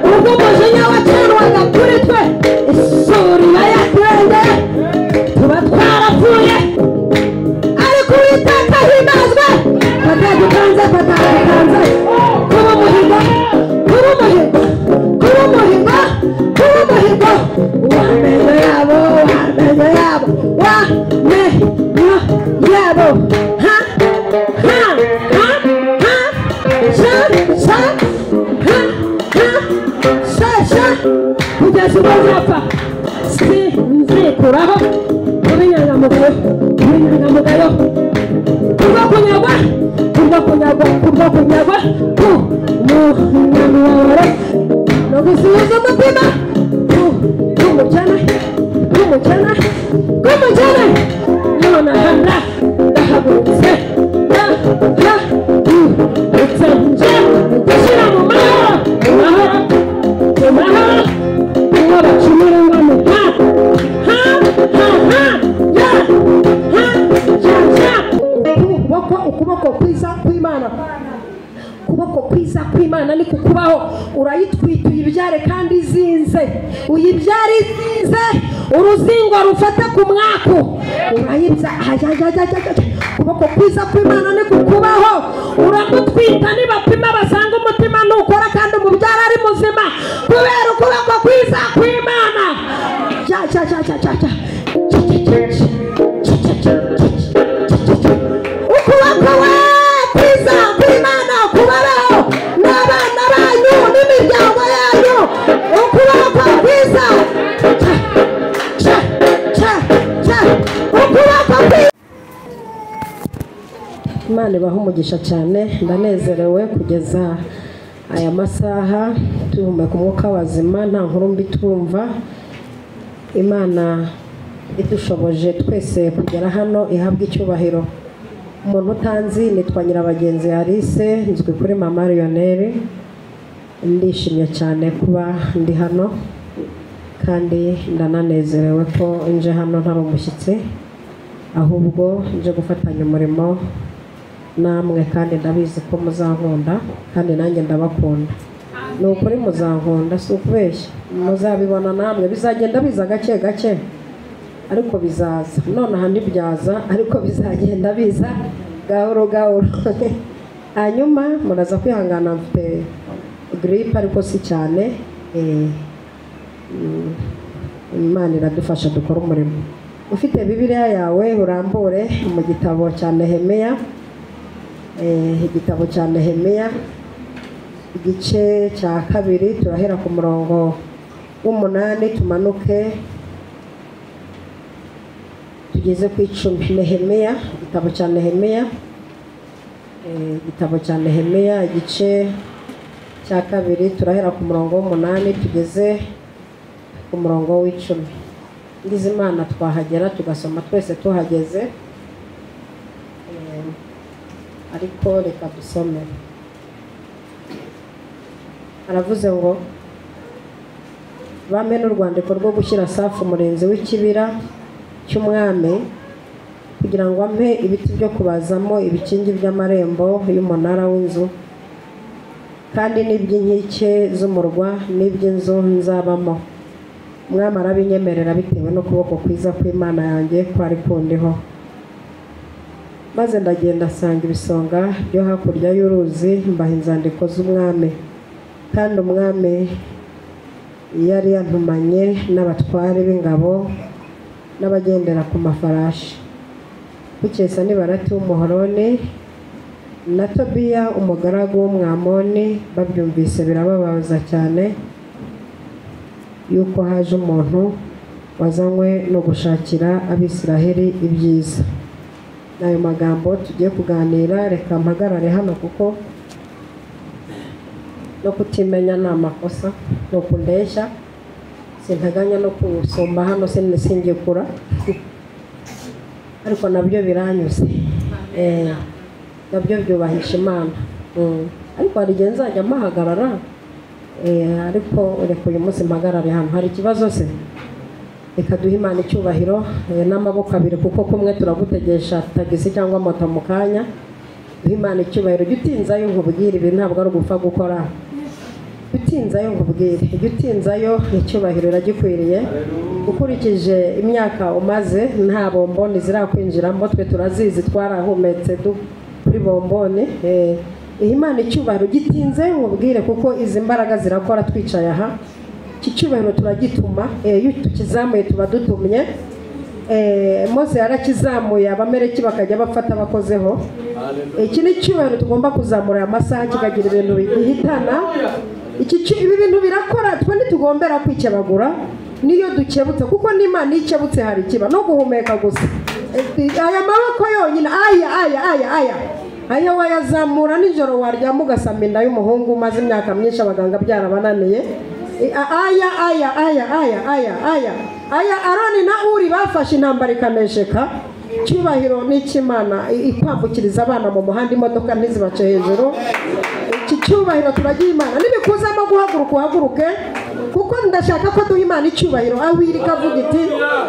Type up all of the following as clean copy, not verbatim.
ubwo umujinya wacanwaga kuri twe isuri bayatwenge tuba twarapfuye ariko Uwiteka ahimbazwe batadukanze kuba umuhigo w'amenyo yabo kugeza ubwo nzapfa sinzikuraho kuba inyangamugayo kubwo kunyagwa k'umunyamibabaro no gusubiza umutima k'umukene none aha ndahagurutse ndahagurutse nje gushyira mu mahoro uwo bacumura ingano ukuboko kwiza kw'Imana ni kukubaho urayitwita uyibyare kandi izinze uyibyare izinze uruzingo rufata ku mwaku urayibya ukuboko kwiza kw'Imana ni kukubaho uramutwita nibapima basanga umutima nukora kandi umubyara ari muzima kubera ukuboko kwiza kw'Imana ukuboko we kwiza kw'Imana kubaho n'abana banyu n'imiryango yanyu ukuboko kwiza ukuboko kwiza. Imana ibaha umugisha cyane ndanezerewe kugeza aya masaha tuhumeka umwuka wazima nta nkuru mbi twumva. Imana idushoboje twese kugera hano ihabwa icyubahiro. Umuntu utanzi nitwa Nyirabagenzi Alice nzwi kuri Mama Lionel. Ndishimye cyane kuba ndi hano kandi ndananezerewe ko nje hano ntari umushyitsi ahubwo nje gufatanya umurimo namwe kandi ndabizi ko muzankunda kandi nanjye ndabakunda. Ni ukuri muzankunda si ukubeshya muzabibona namwe bizagenda biza gake ariko bizaza nonaha ntibyaza ariko bizagenda biza gahoro hanyuma muraza kwihangana mfite gripe ariko si cyane Imana iradufasha dukora umurimo. Ufite Bibiliya yawe urambure mu gitabo cya Nehemiya igitabo cya Nehemiya igice cya 2 turahera ku murongo w'8 tumanuke tugeze ku 10. Nehemiya igitabo cya Nehemiya igice cya 2 turahera ku murongo w'8 tugeze ku murongo w'10. Ngize Imana twahagera tugasoma twese tuhageze ariko reka dusome. Aravuze ngo bamena urwandiko rwo gushyira Safu umurinzi w'ikibira cy'umwami kugira ngo ampe ibiti byo kubazamo ibikingi by'amarembo y'umunara w'inzu kandi n'iby'inkike z'umurwa n'iby'inzu nzabamo. Umwami arabinyemerera bitewe n'ukuboko kwiza kw'Imana yanjye kwari kundiho. Maze ndagenda asanga ibisonga byo hakurya y'uruzi mbaha inzandiko z'umwami kandi umwami yari yantumanye n'abatware b'ingabo n'abagendera ku mafarashi. Bukeye Sanibalati w'umuhoroni na Tobiya umugaragu w'umwamoni babyumvise birababaza cyane yuko haje umuntu wazanywe no gushakira Abisiraheli ibyiza. N'ayo magambo tugiye kuganira reka mpagarare hano kuko no kutimenya ni amakosa no kundeshya sintaganya no kusomba hano sinigekura ariko nabyo biranyuze nabyo byubahisha Imana ariko hari igihe nzajya mpahagarara ariko reka uyu munsi mpagarare hano. Hari ikibazo se? Reka duhe Imana icyubahiro n'amaboko abiri kuko kumwe turagutegesha tagisi cyangwa moto mu kanya Imana icyubahiro utinzayo nkubwire ibi ntabwo ari ugupfa gukora utinzayo nkubwire utinzayo icyubahiro iragikwiriye ukurikije imyaka umaze nta bomboni zirakwinjiramo twe turazizi twarahumetse kuri bomboni Imana icyubahiro gitinzayo nkubwire kuko izi mbaraga zirakora twicaye aha iki cyubahiro turagituma iyo tukizamuye tuba dutumye Mose yarakizamuye abamereki bakajya bafata bakozeho iki ni cyubahiro tugomba kuzamura amasaha kikagira ibintu bihitana ibi bintu birakora twe ntitugombera kwikebagura niyo dukebutse kuko n'Imana ikebutse hari kiba no guhumeka gusa aya maboko yonyine aya wayazamura nijoro waryama ugasama inda y'umuhungu umaze imyaka myinshi abaganga byarabananiye aya Aroni na Uri bafashe intambara ikanesheka cyubahiro n'ikimana ikwambukiriza abana mu muhanda imodoka ntizibace hejuru iki cyubahiro turagiye Imana nibikuzamo guhaguruka uhaguruke kuko ndashaka ko duha Imana icyubahiro aho iri kavuga iti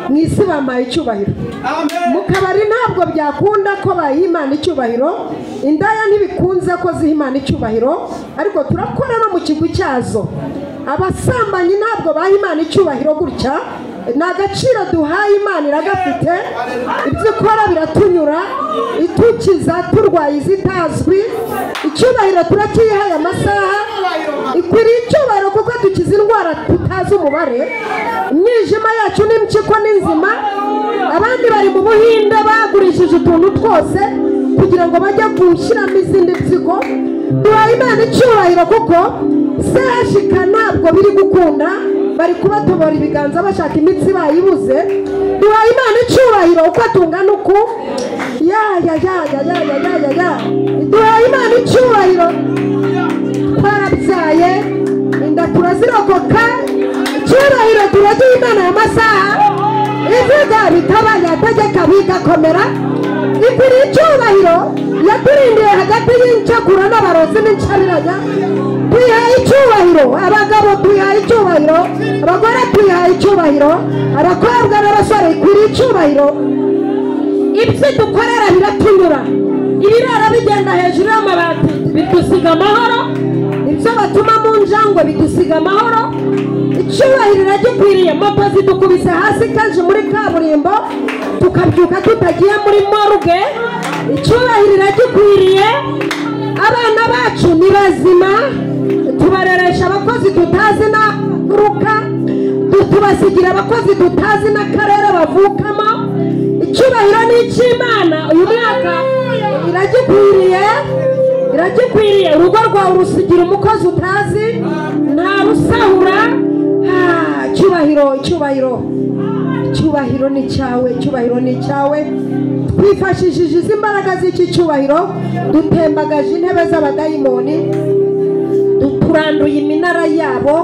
mwisi bamaye icyubahiro mu kabari ntabwo byakunda ko bayiha Imana icyubahiro indaya ntibikunze ko ziha Imana icyubahiro ariko turakora no mu kigwi cyazo abasambanyi ntabwo baha Imana icyubahiro gutya n'agaciro duhaye Imana iragafite ibyo ikora biratunyura itukiza turwaye izitazwi icyubahiro turakiyihaye amasaha ikwiriye icyubahiro kuko dukiza indwara tutazi umubare imyijima yacu n'impyiko n'inzima abandi bari mu Buhinde bagurishije utuntu twose kugira ngo bajye gushyiramo izindi mpyiko duhaye Imana icyubahiro kuko sehashika ntabwo biri gukunda bari kubatobora ibiganza bashaka imitsi bayibuze duhaye Imana icyubahiro uko tungana uku duhaye Imana icyubahiro twarabyaye inda turazirokoka icyubahiro turagiye Imana y'amasaha ivuga bitabaye ategeka bigakomera ikwiriye icyubahiro yaturindiye hagati y'incakura n'abarozi n'incabiranya tuyihaye icyubahiro abagabo tuyihaye icyubahiro abagore tuyihaye icyubahiro abakobwa n'abasore ikwiriye icyubahiro ibyo dukorera biratunyura ibirara bigenda hejuru y'amabati bidusiga amahoro ibyo batuma mu njangwe bidusiga amahoro icyubahiro iragikwiriye moto zidukubise hasi kaje muri kaburimbo tukabyuka tutagiye muri morgue icyubahiro iragikwiriye abana bacu ni bazima tubareresha abakozi tutazi na ruka tubasigira abakozi tutazi n'akarere bavukamo icyubahiro n'icy'Imana uyu mwaka iragikwiriye urugo rwawe urusigira umukozi utazi nta rusahura icyubahiro ni cyawe twifashishije izi mbaraga z'iki cyubahiro dutembagaje intebe z'abadayimoni turanduye iminara yabo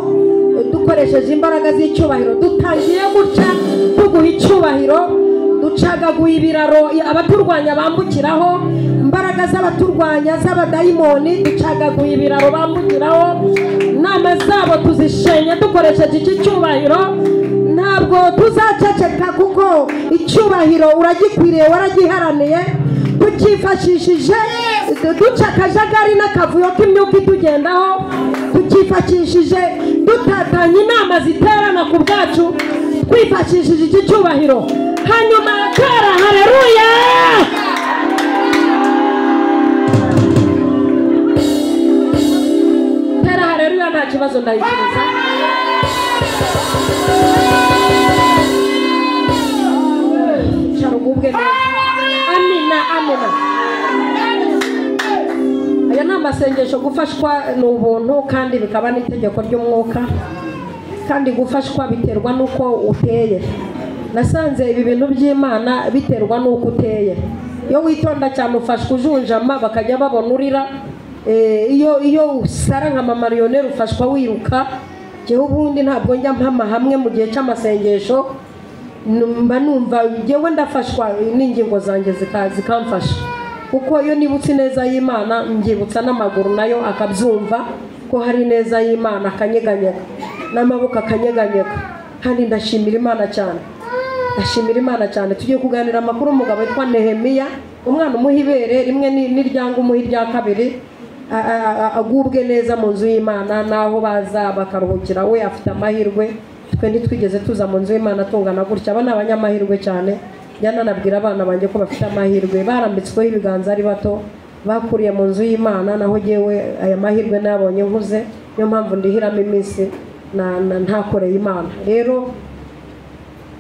dukoresheje imbaraga z'icyubahiro dutangiye gutya tuguha icyubahiro ducagaguye ibiraro abaturwanya bambukiraho imbaraga z'abaturwanya z'abadayimoni ducagaguye ibiraro bambukiraho inama zabo tuzishenye dukoresheje iki cyubahiro ntabwo tuzaceceka kuko icyubahiro uragikwiriye waragiharaniye tukifashishije duca akajagari n'akavuyo k'imyuka itugendaho tukifashishije dutatanya inama ziterana ku bwacu twifashishije iki cyubahiro hanyuma tera haleluya tera haleluya nta kibazo ndayikiriza charugubwe amina aya ni amasengesho gufashwa ni ubuntu kandi bikaba n'itegeko ry'umwuka kandi gufashwa biterwa n'uko uteye nasanze ibi bintu by'Imana biterwa n'uko uteye iyo witonda cyane ufashwa ujunjama bakajya babona urira iyo usara nka marionere ufashwa wiruka jewe ubundi ntabwo njya mpama hamwe mu gihe cy'amasengesho mba numva jewe ndafashwa n'ingingo zanjye zikamfasha kuko iyo nibutse neza y'Imana ngibutsa n'amaguru nayo akabyumva ko hari neza y'Imana akanyeganyega n'amaboko akanyeganyega kandi ndashimira Imana cyane tugiye kuganira amakuru umugabo witwa Nehemiya umwana umuha ibere rimwe n'iryanga umuha irya kabiri agubwe neza mu nzu y'Imana naho baza bakaruhukira we afite amahirwe twe ntitwigeze tuza mu nzu y'Imana tungana gutya abana abanyamahirwe cyane njyana nabwira abana banjye ko bafite amahirwe barambitsweho ibiganza ari bato bakuriye mu nzu y'Imana naho jewe aya mahirwe nabonye nkuze niyo mpamvu ndihiramo iminsi ntakoreye Imana rero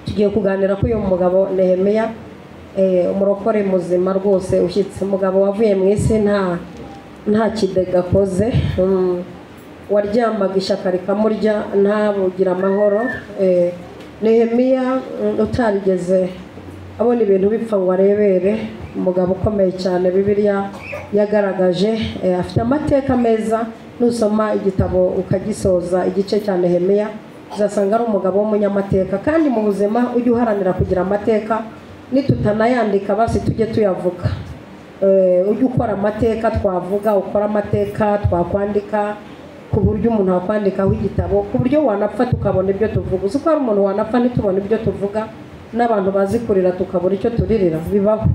tugiye kuganira ko uyu mugabo Nehemiya umurokore muzima rwose ushyitse umugabo wavuye mu isi nta kidega akoze waryambaga ishyaka rikamurya ntabugira amahoro Nehemiya utarigeze abona ibintu bipfa ngo arebere umugabo ukomeye cyane Bibiliya yagaragaje afite amateka meza nusoma igitabo ukagisoza igice cya Nehemiya uzasanga ari umugabo w'umunyamateka kandi mu buzima ujye uharanira kugira amateka nitutanayandika basi tujye tuyavuga ujye ukora amateka twavuga ukora amateka twakwandika ku buryo umuntu wakwandikaho igitabo ku buryo wanapfa tukabona ibyo tuvuga uzi ko hari umuntu wanapfa ntitubona ibyo tuvuga n'abantu bazi kurira tukabura icyo turirira bibaho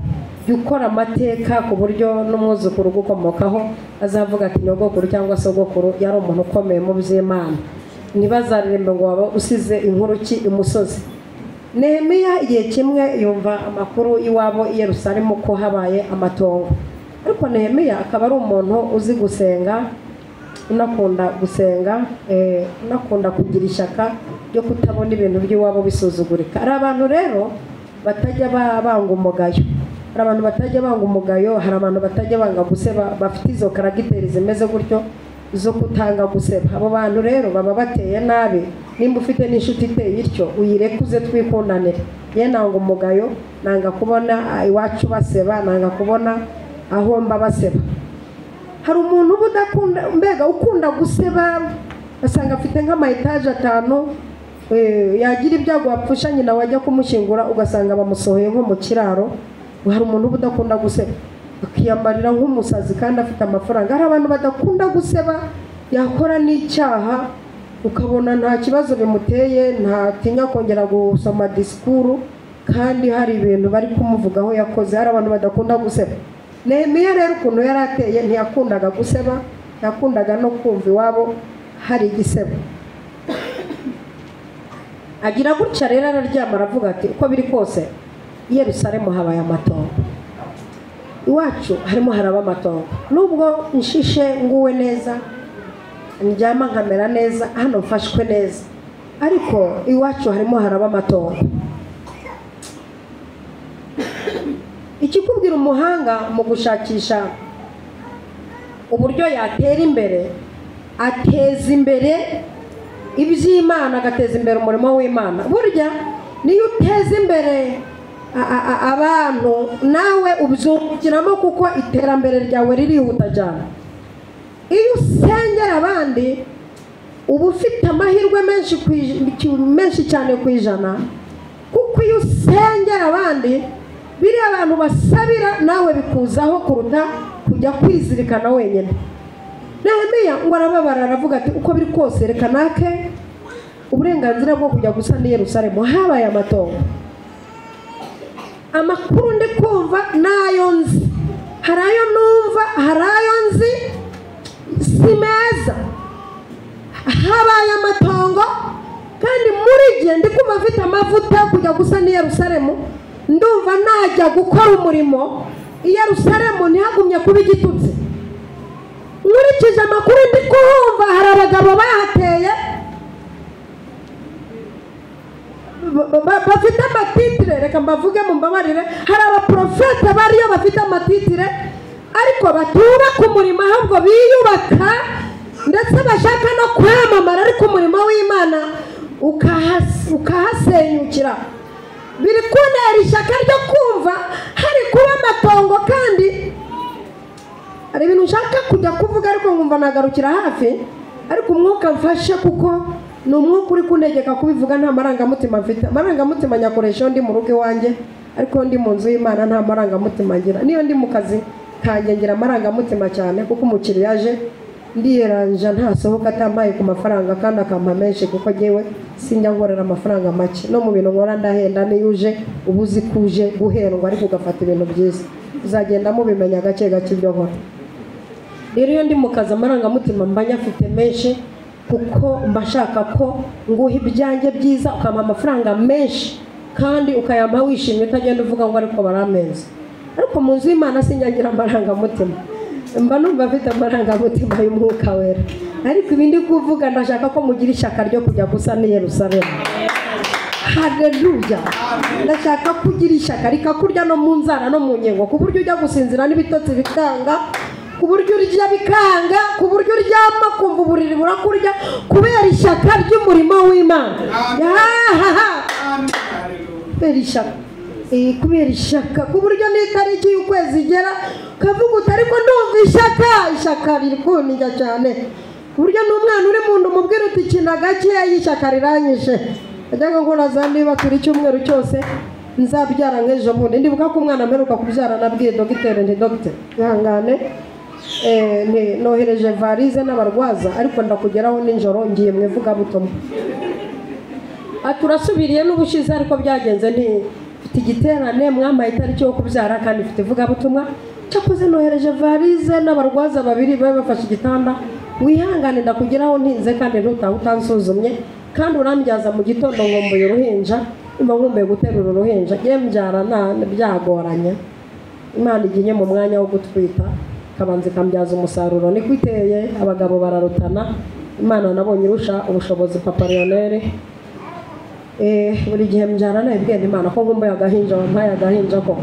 jya ukora amateka ku buryo n'umwuzukuru ugukomokaho azavuga ati nyogokuru cyangwa sogokuru yari umuntu ukomeye mu by'Imana ntibazaririmbe ngo waba usize inkuru ki imusozi Nehemiya igihe kimwe yumva amakuru iwabo i Yerusalemu ko habaye amatongo ariko Nehemiya akaba ari umuntu uzi gusenga unakunda gusenga unakunda kugira ishyaka ryo kutabona ibintu by'iwabo bisuzugurika ari abantu rero batajya banga umugayo hari abantu batajya banga umugayo hari abantu batajya banga guseba bafite izo karagiteri zimeze gutyo zo kutanga guseba abo bantu rero baba bateye nabi nimba ufite n'inshuti iteye ityo uyirekuze twikundanire ye nanga umugayo nanga kubona iwacu baseba nanga kubona aho mba baseba hari umuntu udakunda mbega ukunda guseba basanga afite nk'ama etaje 5 yagira ibyago wapfusha nyina wajya kumushyingura ugasanga bamusohoye nko mu kiraro hari umuntu udakunda guseba akiyambarira nk'umusazi kandi afite amafaranga hari abantu badakunda guseba yakora n'icyaha ukabona nta kibazo bimuteye ntatinya kongera gusoma disikuru kandi hari ibintu bari kumuvugaho yakoze hari abantu badakunda guseba Nehemiya rero ukuntu yari ateye ntiyakundaga guseba yakundaga no kumva iwabo hari igisebo agira gutya rero araryama aravuga ati uko biri kose i Yerusalemu habaye amatongo iwacu harimo haraba amatongo nubwo nshishe nguwe neza njyama nkamera neza hano mfashwe neza ariko iwacu harimo haraba amatongo ikikubwira umuhanga mu gushakisha uburyo yatera imbere ateza imbere iby'Imana agateza imbere umurimo w'Imana burya niyo uteza imbere abantu nawe ubyungukiramo kuko iterambere ryawe ririhuta cyane iyo usengera abandi uba ufite amahirwe menshi cyane ku ijana kuko iyo usengera abandi biriya abantu basabira nawe bikuzaho kuruta kujya kwizirikana wenyine Nehemiya ngo arababara aravuga ati uko biri kose reka nake uburenganzira bwo kujya gusa ni Yerusalemu habaye amatongo amakuru ndi kumva nayo nzi hari ayo numva hari ayo nzi si meza habaye amatongo kandi muri gihe ndi kumva afite amavuta yo kujya gusa ni Yerusalemu ndumva najya gukora umurimo i Yerusalemu ntihagumye kuba igitutsi nkurikije amakuru ndi kumva hari abagabo bahateye bafite amatitire reka mbavuge mu mbabarire hari abaprofete bariyo bafite amatitire ariko batubaka umurimo ahubwo biyubaka ndetse bashaka no kwamamara ariko umurimo w'Imana ukahasenyukira biri kuntera ishyaka ryo kumva hari kuba amatongo kandi hari ibintu nshaka kujya kuvuga ariko nkumva nagarukira hafi ariko umwuka mfashe kuko ni umwuka uri kuntegeka kubivuga nta marangamutima mfite amarangamutima nyakoresha ndi mu rugo iwanjye ariko ndi mu nzu y'Imana nta marangamutima ngira niyo ndi mu kazi kanjye ngira amarangamutima cyane kuko umukiriya aje ndiyeranja ntasohoka atambaye ku mafaranga kandi akampa menshi kuko jewe sinjya nkorera amafaranga make no mu bintu nkora ndahenda niyo uje ubuzi kuje guhendwa ariko ugafata ibintu byiza uzagenda mubimenya gake gake ibyo nkora. Rero iyo ndi mu kazi amarangamutima mba nyafite menshi, kuko mbashaka ko nguha ibyanjye byiza ukampa amafaranga menshi kandi ukayampa wishimye utagenda uvuga ngo ariko barameza. Ariko mu nzu y'Imana sinyangira amarangamutima, mba numva afite amarangamutima y'Umwuka Wera. Ariko ibindi kuvuga ndashaka ko mugira ishyaka ryo kujya gusa ni Yerusalemu. Haleluya. Ndashaka kugira ishyaka rikakurya no mu nzara no mu nyengo, ku buryo ujya gusinzira n'ibitotsi bikanga, ku buryo urya bikanga, ku buryo uryama kumva uburiri burakurya kubera ishyaka ry'umurimo w'Imana. Kubera ishyaka, kubera ishyaka, ku buryo n'itariki y'ukwezi igera kavuga uti ariko ndumva ishyaka riri kunijya cyane, ku buryo n'umwana uri mu nda umubwira uti kina gakeya y'ishyaka riranyishe. Ajyaga ngo niba turi icyumweru cyose nzabyara nk'ejo bundi. Ndibuka ko umwana ameruka kubyara nabwiye dogiteri nti dogiteri ihangane, nohereje varize n'abarwaza ariko ndakugeraho nijoro ngiye mu ivugabutumwa. Turasubiriye n'ubushize ariko byagenze mfite igiterane mwambaye itariki yo kubyara kandi mfite ivugabutumwa. Cyakoze nohereje varize n'abarwaza babiri babe bafashe igitanda, wihangane ndakugeraho ntinze kandi ntutaha utansuzumye kandi urambyaza mu gitondo ngomboye uruhinja, imba nkumbuye guterura uruhinja. Ngiye mbyarana byagoranye, Imana iginye mu mwanya wo gutwita kabanza ikambyaza umusaruro. Ni kwiteye abagabo bararutana, Imana nabonye irusha ubushobozi Papa Lionel. Buri gihe mbyarana ibwenda Imana ko nkumbuye agahinja, wampaye agahinja koko.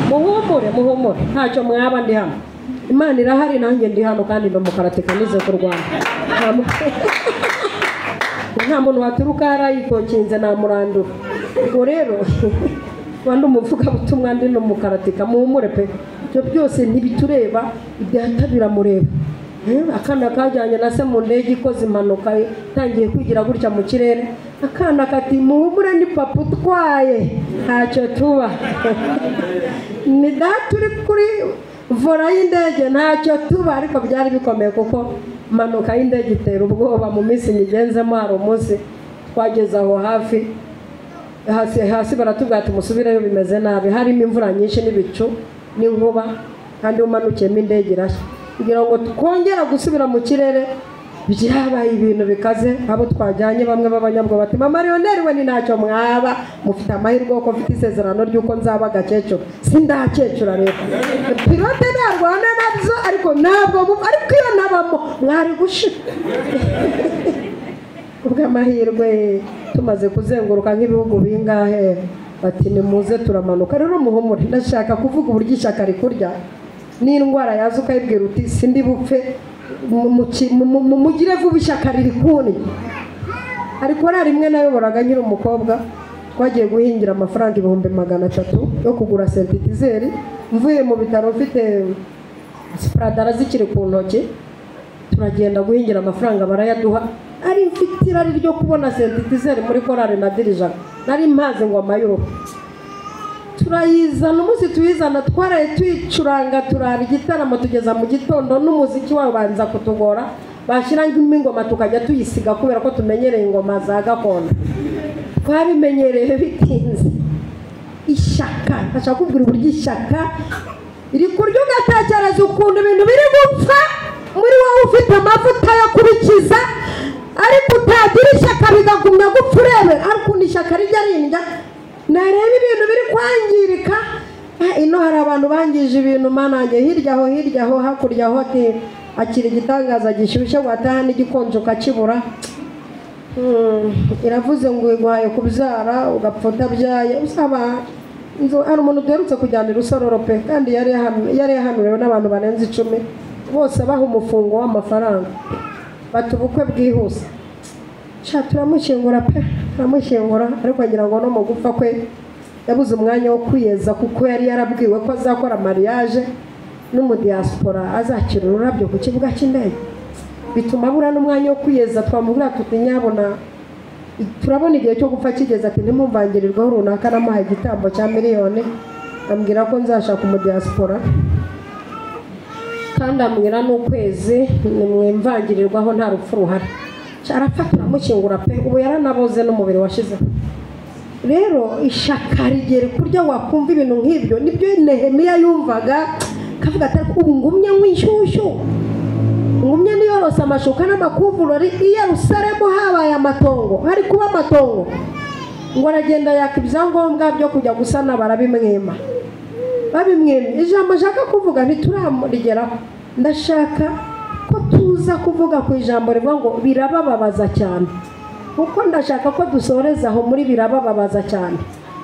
Muhumure ntacyo mwaba ndi hano, Imana irahari nanjye ndi hano kandi ndo mukaratika nize ku Rwanda. Nta muntu waturuka yarayikokinze namurandura. Ubwo rero wandi umuvuga butumwa ndi no mukaratika, muhumure pe, ibyo byose ntibitureba, ibyahita biramureba. Akana kajyanye na se mu ndege ikoze impanuka tangiye kwigira gutya mu kirere, akana kati muhumure ni papa utwaye ntacyo tuba. Ni turi kuri vora y'indege ntacyo tuba, ariko byari bikomeye kuko manuka y'indege itera ubwoba. Mu minsi migenzemo hari umunsi twageze aho hasi baratubwira ati musubireyo bimeze nabi, harimo imvura nyinshi n'ibicu n'inkuba kandi umanukiyemo indege irashya. Kugira ngo twongera gusubira mu kirere byabaye ibintu bikaze. Abo twajyanye bamwe b'abanyabwoba bati Mama Lionel we ni ntacyo mwaba, mufite amahirwe ko mfite isezerano ry'uko nzaba agakecuru. Sindakecura rero, pilote ntarwana nabyo ariko ntabwo ariko iyo nabamo mwari gushika. Ubw'amahirwe tumaze kuzenguruka nk'ibihugu bingahe bati nimuze turamanuka. Rero muhumure, ndashaka kuvuga uburyo ishyaka rikurya n'indwara yaza ukayibwira uti sindi bupfe, mugire vuba ishyaka riri kuni. Ariko rimwe nayoboraga nyiri umukobwa, twagiye guhingira amafaranga 300 yo kugura sentitizeri. Mvuye mu bitaro mfite spradara zikiri ku ntoki, turagenda guhingira amafaranga barayaduha. Ari mfite irari ryo kubona sentitizeri muri korari na dirija, nari mpaze ngo amayuro. Turayizana umunsi tuyizana twaraye tuyicuranga turara igitaramo tugeza mu gitondo, n'umuziki wabanza kutugora, bashyiramo ingoma tukajya tuyisiga kubera ko tumenyereye ingoma za gakondo. Twabimenyereye bitinze. Ishyaka, ashaka kubwira uburyo ishyaka iri kurya ugatekereza ukuntu ibintu biri gupfa muri wowe ufite amavuta yo kubikiza, ariko utagira ishyaka bigagumya gupfa urebe ariko n'ishyaka rijya rindya. Nareba ibintu biri kwangirika, ino hari abantu bangije ibintu manange hirya aho hakurya aho akiri igitangaza gishyushye wataha n'igikonje ukakibura. Iravuze ngo igwaye kubyara ugapfa utabyaye. Usaba hari umuntu duherutse kujyana Rusororo pe, kandi yari yahanuriwe n'abantu barenze 10 bose baha umufungo w'amafaranga, bati ubukwe bwihuse. Turamushyingura pe, turamushyingura, ariko agira ngo no mu gupfa kwe yabuze umwanya wo kwiyeza, kuko yari yarabwiwe ko azakora mariage n'umudiaspora, azakira ururabyo ku kibuga cy'indege. Bituma abura n'umwanya wo kwiyeza. Twamubwira tuti nyabona turabona igihe cyo gupfa kigeze, ati ntimumvangirirwaho runaka namuhaye igitambo cya miliyoni, ambwira ko nzashaka umudiaspora kandi ambwira n'ukwezi nimwimvangirirwaho nta rupfu ruhari. Arapfa turamushyingura pe, ubu yaranaboze n'umubiri washize. rero ishaka rigere kurya wakumva ibintu nk'ibyo nibyo Nehemiya yumvaga kavuga ati ubu ngumye nk'inshyushyu ngumye niyorose amashuka n'amakuvurori i Yerusalemu habaye amatongo hari kuba amatongo ngo aragenda yaka ibyangombwa byo kujya gusana babimwima ijambo nshaka kuvuga ntituramurigeraho ndashaka ko tuza kuvuga ku ijambo rivuga ngo birabababaza cyane kuko ndashaka ko dusoreza aho muri birabababaza cyane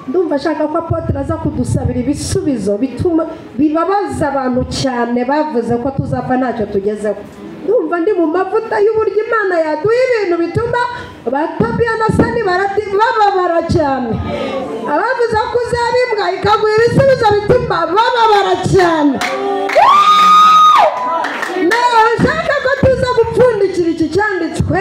ndumva ashaka ko Apotre aza kudusabira ibisubizo bituma bibabaza abantu cyane bavuze ko tuzapfa ntacyo tugezeho ndumva ndi mu mavuta y'uburyo Imana yaduha ibintu bituma batabiya na Sani bababara cyane abavuze ko uzabimbwa ikaguha ibisubizo bituma bababara cyane nshaka ko tuza gupfundikira iki cyanditswe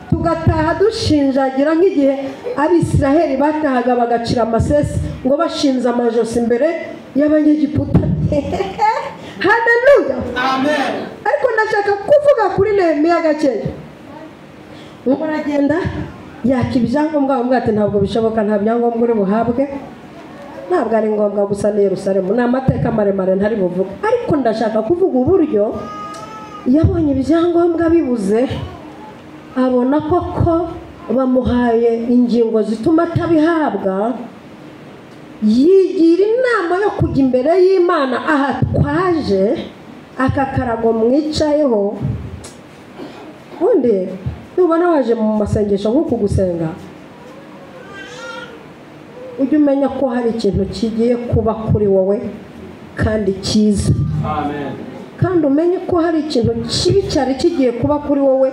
tugataha dushinjagira nk'igihe Abisiraheli batahaga bagacira amasesi ngo bashinze amajosi imbere y'Abanyegiputa. Haleluya, amen. Ariko ndashaka kuvuga kuri Nehemiya gakeya. Ngo aragenda yaka ibyangombwa bamwe ati ntabwo bishoboka, nta byangombwa uri buhabwe, ntabwo ari ngombwa gusa ni Yerusalemu, ni amateka maremare ntari buvuga. Ariko ndashaka kuvuga uburyo yabonye ibyangombwa bibuze, abona koko bamuhaye ingingo zituma atabihabwa, yigira inama yo kujya imbere y'Imana aha twaje aka karago mwicayeho. Undi nubona waje mu masengesho nk'uku gusenga, ujye umenya ko hari ikintu kigiye kuba kuri wowe kandi cyiza. Amen. Kandi umenye ko hari ikintu kibi cyari kigiye kuba kuri wowe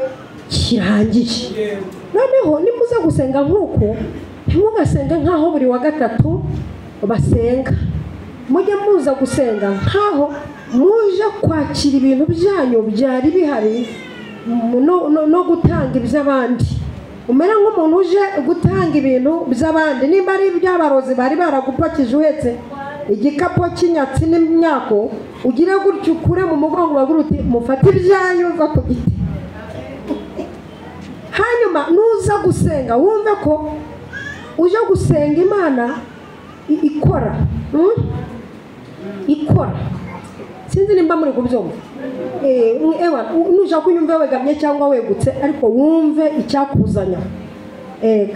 kirangiye. Noneho nimuza gusenga nk'uku, ntimugasenge nk'aho buri wa gatatu basenga. Mujye muza gusenga nk'aho muje kwakira ibintu byanyu byari bihari no gutanga iby'abandi. Umera nk'umuntu uje gutanga ibintu by'abandi, nimba ari iby'abarozi bari baragupakije uhetse igikapo cy'inyatsi n'imyako, ugire gutyo ukure mu mugongo bagira uti mufate ibyanyu va ku giti. Hanyuma nuza gusenga wumve ko uje gusenga Imana ikora. Ikora. Sinzi nimba muri kubyumva. Nuja kunyumva wegamye cyangwa wegutse, ariko wumve icyakuzanya.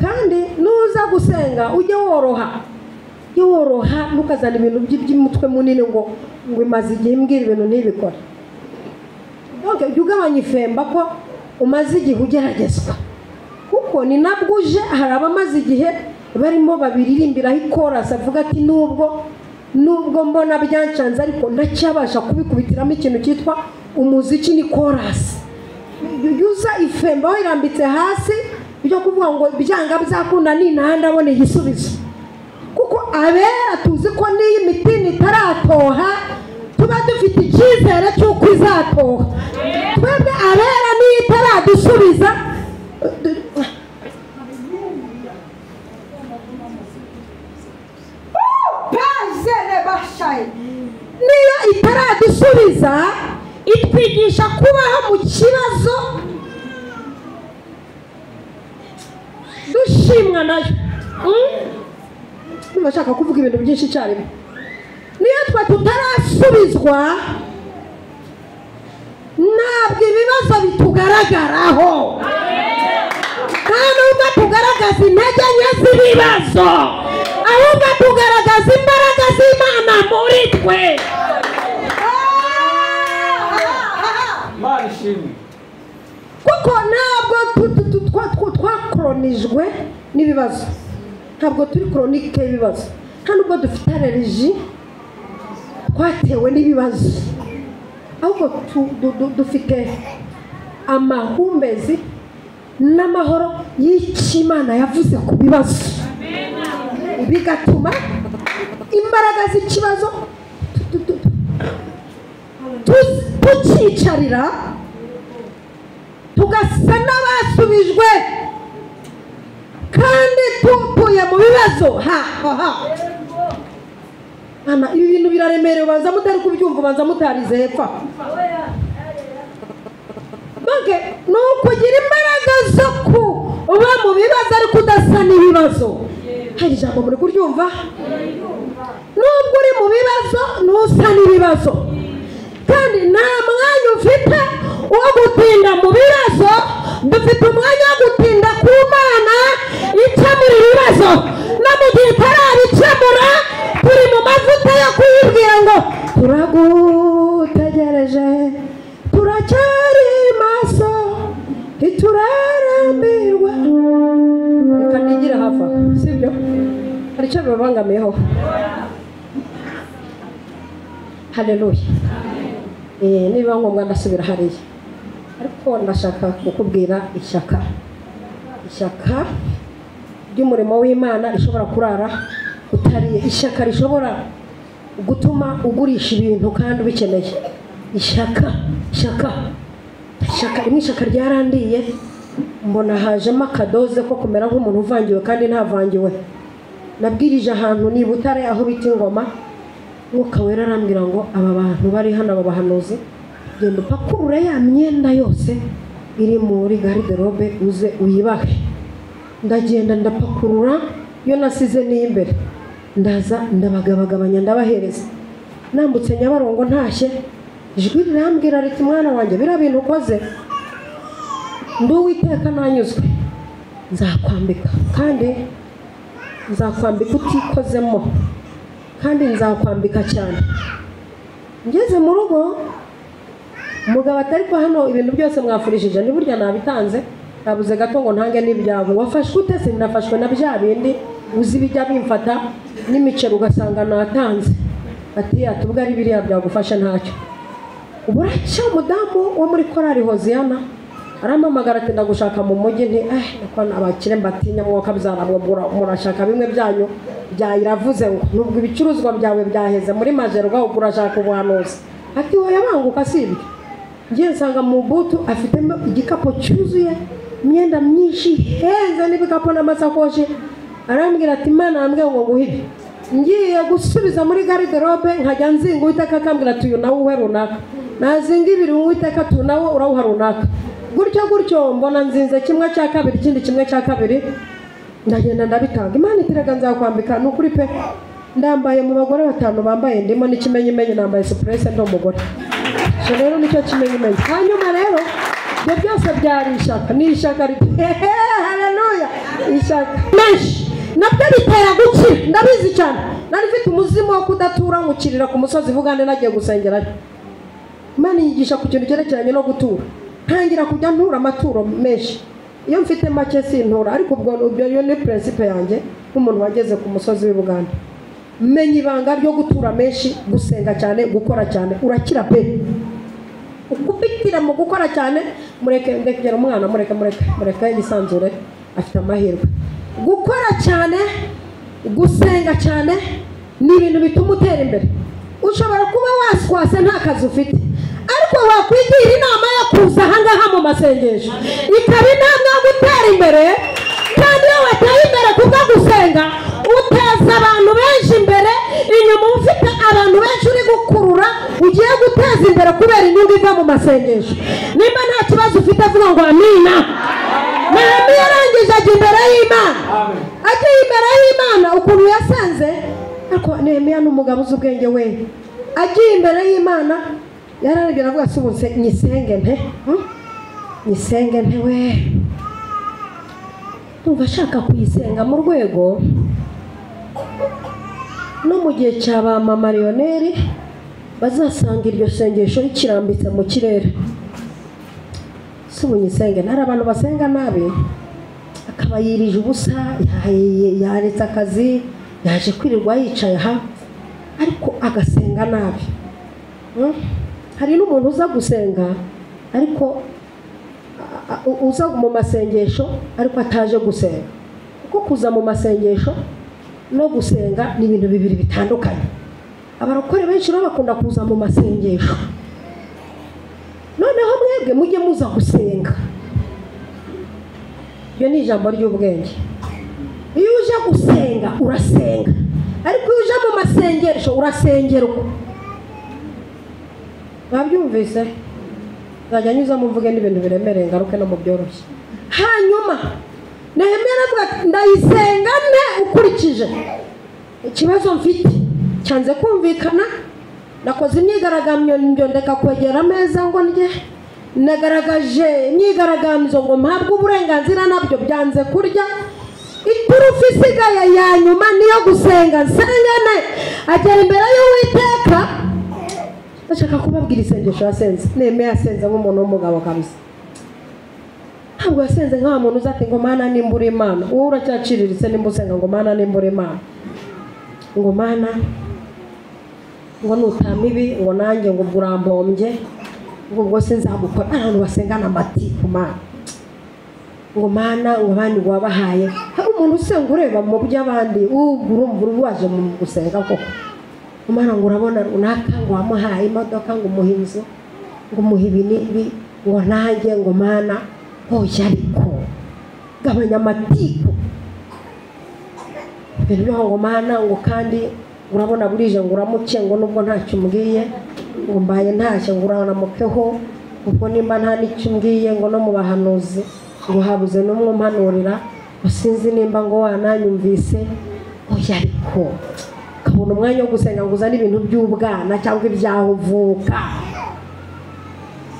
Kandi nuza gusenga ujye woroha. Yoroha nukazana ibintu by'umutwe munini ngo imaze igihe mbwira ibintu ntibikora. Donc ugabanya ifemba ko umaze igihe ugeragezwa, kuko ni nabwo uje hari abamaze igihe barimo babiririmbira ikorasi avuga ati nubwo mbona byancanze ariko ndacyabasha kubikubitiramo ikintu cyitwa umuziki ni korasi. Yuza ifemba wirambitse hasi byo kuvuga ngo byanga byakunda ni ntanda abone igisubizo, kuko abera tuzi ko n'iyi mitini itaratoha tuba dufite icyizere cy'uko izatoha. Twebwe abera niyo itaradusubiza niyo itaradusubiza itwigisha kubaho mu kibazo dushimwa nayo. Bashaka kuvuga ibintu byinshi cyane. Niyo twa tutarasubizwa ntabwo ibibazo bitugaragaraho, kandi ubwo tugaragaza intege nke z'ibibazo, ahubwo tugaragaza imbaraga z'Imana muri twe. Kuko ntabwo twakoronijwe n'ibibazo, ntabwo turi koronike y'ibibazo, kandi ubwo dufite allergie twatewe n'ibibazo, ahubwo dufite amahumbezi n'amahoro y'Imana yavuze ku bibazo, bigatuma imbaraga z'ikibazo tukicarira tugasa n'abasubijwe kandi tupuye mu bibazo. Ana ibi bintu biraremereye, ubanza mutari kubyumva, ubanza mutarize hepfa. Banke nukugira imbaraga zo kuba mu bibazo ariko udasa n'ibibazo. hari ijambo muri kuryumva nubwo uri mu bibazo nusa n'ibibazo kandi nta mwanya ufite wo gutinda mu bibazo dufite umwanya wo gutinda ku Mana ikemura ibibazo no mu gihe itarabikemura turi mu mavuta yo kuyibwira ngo turagutegereje turacyari maso ntiturarambirwa. Reka nigire hafi aho sibyo hari icyo bibangamiyeho. Haleluya. Niba ngombwa ndasubira hariya ariko ndashaka kukubwira ishyaka ry'umurimo w'Imana rishobora kurara utariye, ishyaka rishobora gutuma ugurisha ibintu kandi ubikeneye. Ishyaka rimwe ishyaka ryarandiye mbona hajemo akadoze ko kumera nk'umuntu uvangiwe kandi ntavangiwe. Nabwirije ahantu ni Butare aho bita Ingoma, Mwuka Wera arambwira ngo aba bantu bari hano aba bahanuzi genda upakurure ya myenda yose iri muri garderobe uze uyibahe. Ndagenda ndapakurura yo nasize n'imbere ndaza ndabagabagabanya ndabahereza. Nambutse Nyabarongo ntashye ijwi rirambwira riti mwana wanjye bira bintu ukoze Uwiteka nanyuzwe nzakwambika kandi nzakwambika utikozemo kandi nzakwambika cyane. Ngeze mu rugo umugabo atari ko hano ibintu byose mwafurishije ni burya nabitanze nabuze gato ngo ntange n'ibyabo. Wafashwe ute? Sinafashwe na bya bindi uzi bijya bimfata n'imicero ugasanga natanze. Ati atubwo ari biriya byagufasha ntacyo. Uburaca umudamu wo muri korari Hoziyana arampamagara ati ndagushaka mu mujyi nti nako abakire mbatinya mwuka byarabwobura murashaka bimwe byanyu byayiravuze ngo nubwo ibicuruzwa byawe byaheze muri Majerwa urashaka ubuhanuzi. Ati wowe banguka sibyo. Ngiye nsanga mu butu afitemo igikapo cyuzuye imyenda myinshi heza n'ibikapo n'amasakoshi. Arambwira ati Imana ambwiye ngo nguhibe. Ngiye gusubiza muri garderobe nkajya nzinga Uwiteka akambwira ati uyu nawe uhe runaka. Nazinga ibiri Uwiteka ati nawe urawuha runaka. Gutyo mbona nzinze kimwe cya kabiri ikindi kimwe cya kabiri ndagenda ndabitanga. Imana itiraga nzakwambika n'ukuri pe. Ndambaye mu bagore 5 bambaye ndimo n'ikimenyimenyi nambaye surprise ndo umugore. So rero nicyo kimenyimenyi. Hanyuma rero ibyo byose byari ishyaka ni ishyaka haleluya ishyaka mesh nabyo bitera gukira ndabizi cyane. Nari mfite umuzimu wo kudatura ngukirira ku musozi vugane nagiye gusengera. Imana yigisha ku kintu cyerekeranye no gutura. Ntangira kujya ntura amaturo menshi. Iyo mfite make sintura ariko ubwo yo ni principe yanjye nk'umuntu wageze ku musozi w'Ibuganda. Menya ibanga ryo gutura menshi, gusenga cyane, gukora cyane urakira pe. Ukubitira mu gukora cyane mureke ndekera umwana mureke yisanzure afite amahirwe. Gukora cyane, gusenga cyane ni ibintu bituma utera imbere. Ushobora kuba waswase nta kazi ufite ariko wakwigira inama yo kuza ahangaha mu masengesho ikaba inama yo gutera imbere. Kandi iyo wateye imbere kubwo gusenga uteza abantu benshi imbere, inyuma ufite abantu benshi uri gukurura ugiye guteza imbere kubera inyungu iva mu masengesho. Nimba nta kibazo ufite avuga ngo amina. Nehemiya yarangije ajya imbere y'Imana. Ajya imbere y'Imana ukuntu yasenze ariko Nehemiya n'umugabo uzi ubwenge we. Ajya imbere y'Imana yararabira avuga ati ubuse nyisenge nte we. Ndumva ashaka kuyisenga mu rwego no mu gihe cyaba marioneri bazasanga iryo sengesho rikirambitse mu kirere. Subunyisenge ntari abantu basenga nabi akaba yirije ubusa yaretse akazi yaje kwirirwa yicaye aha ariko agasenga nabi. Hari n'umuntu uza gusenga ariko uza mu masengesho ariko ataje gusenga. Kuko kuza mu masengesho no gusenga ni ibintu bibiri bitandukanye. Abarokore benshi bakunda kuza mu masengesho noneho mwebwe mujye muza gusenga. Iyo ni ijambo ry'ubwenge. Iyo uje gusenga urasenga ariko iyo uje mu masengesho urasengerwa. Babyumvise nzajya nyuza muvuge n'ibintu biremereye ngaruke no mu byoroshye. Hanyuma Nehemiya aravuga ati ndayisenga nte ukurikije ikibazo mfite cyanze kumvikana. Nakoze imyigaragambyo ndeka kwegera ameza ngo ndye, nagaragaje imyigaragambyo ngo mpabwe uburenganzira nabyo byanze kurya. Iturufu isigaye ya nyuma niyo gusenga. Nsengane agera imbere y'Uwiteka. Ndashaka kubabwira isengesho yasenze. Nehemiya yasenze nk'umuntu w'umugabo kabisa. Ntabwo yasenze nk'aho umuntu uzati ngo Mana nimbura Imana. Wowe uracyaciriritse nimba usenga ngo Mana nimbura Imana. Ngo Mana ngo nutama ibi ngo nanjye ngo burambombye ngo ubwo sinzagukora. Abantu basengana amatiku Mana. Ngo Mana ngo abandi ngo wabahaye. Hari umuntu usenga ureba mu by'abandi urumva waje mu gusenga koko. Mana ngo urabona runaka ngo wamuhaye imodoka ngo umuhe inzu ngo umuhe ibi n'ibi ngo nanjye ngo Mana hoya ariko gabanya amatiku. Ibyo ngo Mana ngo kandi urabona burije ngo uramuke ngo nubwo ntacyo umbwiye ngo mbaye ntacyo ngo uranamukeho ubwo nimba nta n'icyo umbwiye ngo no mu bahanuzi ngo habuze n'umwe umpanurira usinzi nimba ngo wananyumvise. Oya ariko kabona umwanya wo gusenga ngo uzane ibintu by'ubwana cyangwa ibyahuvuka.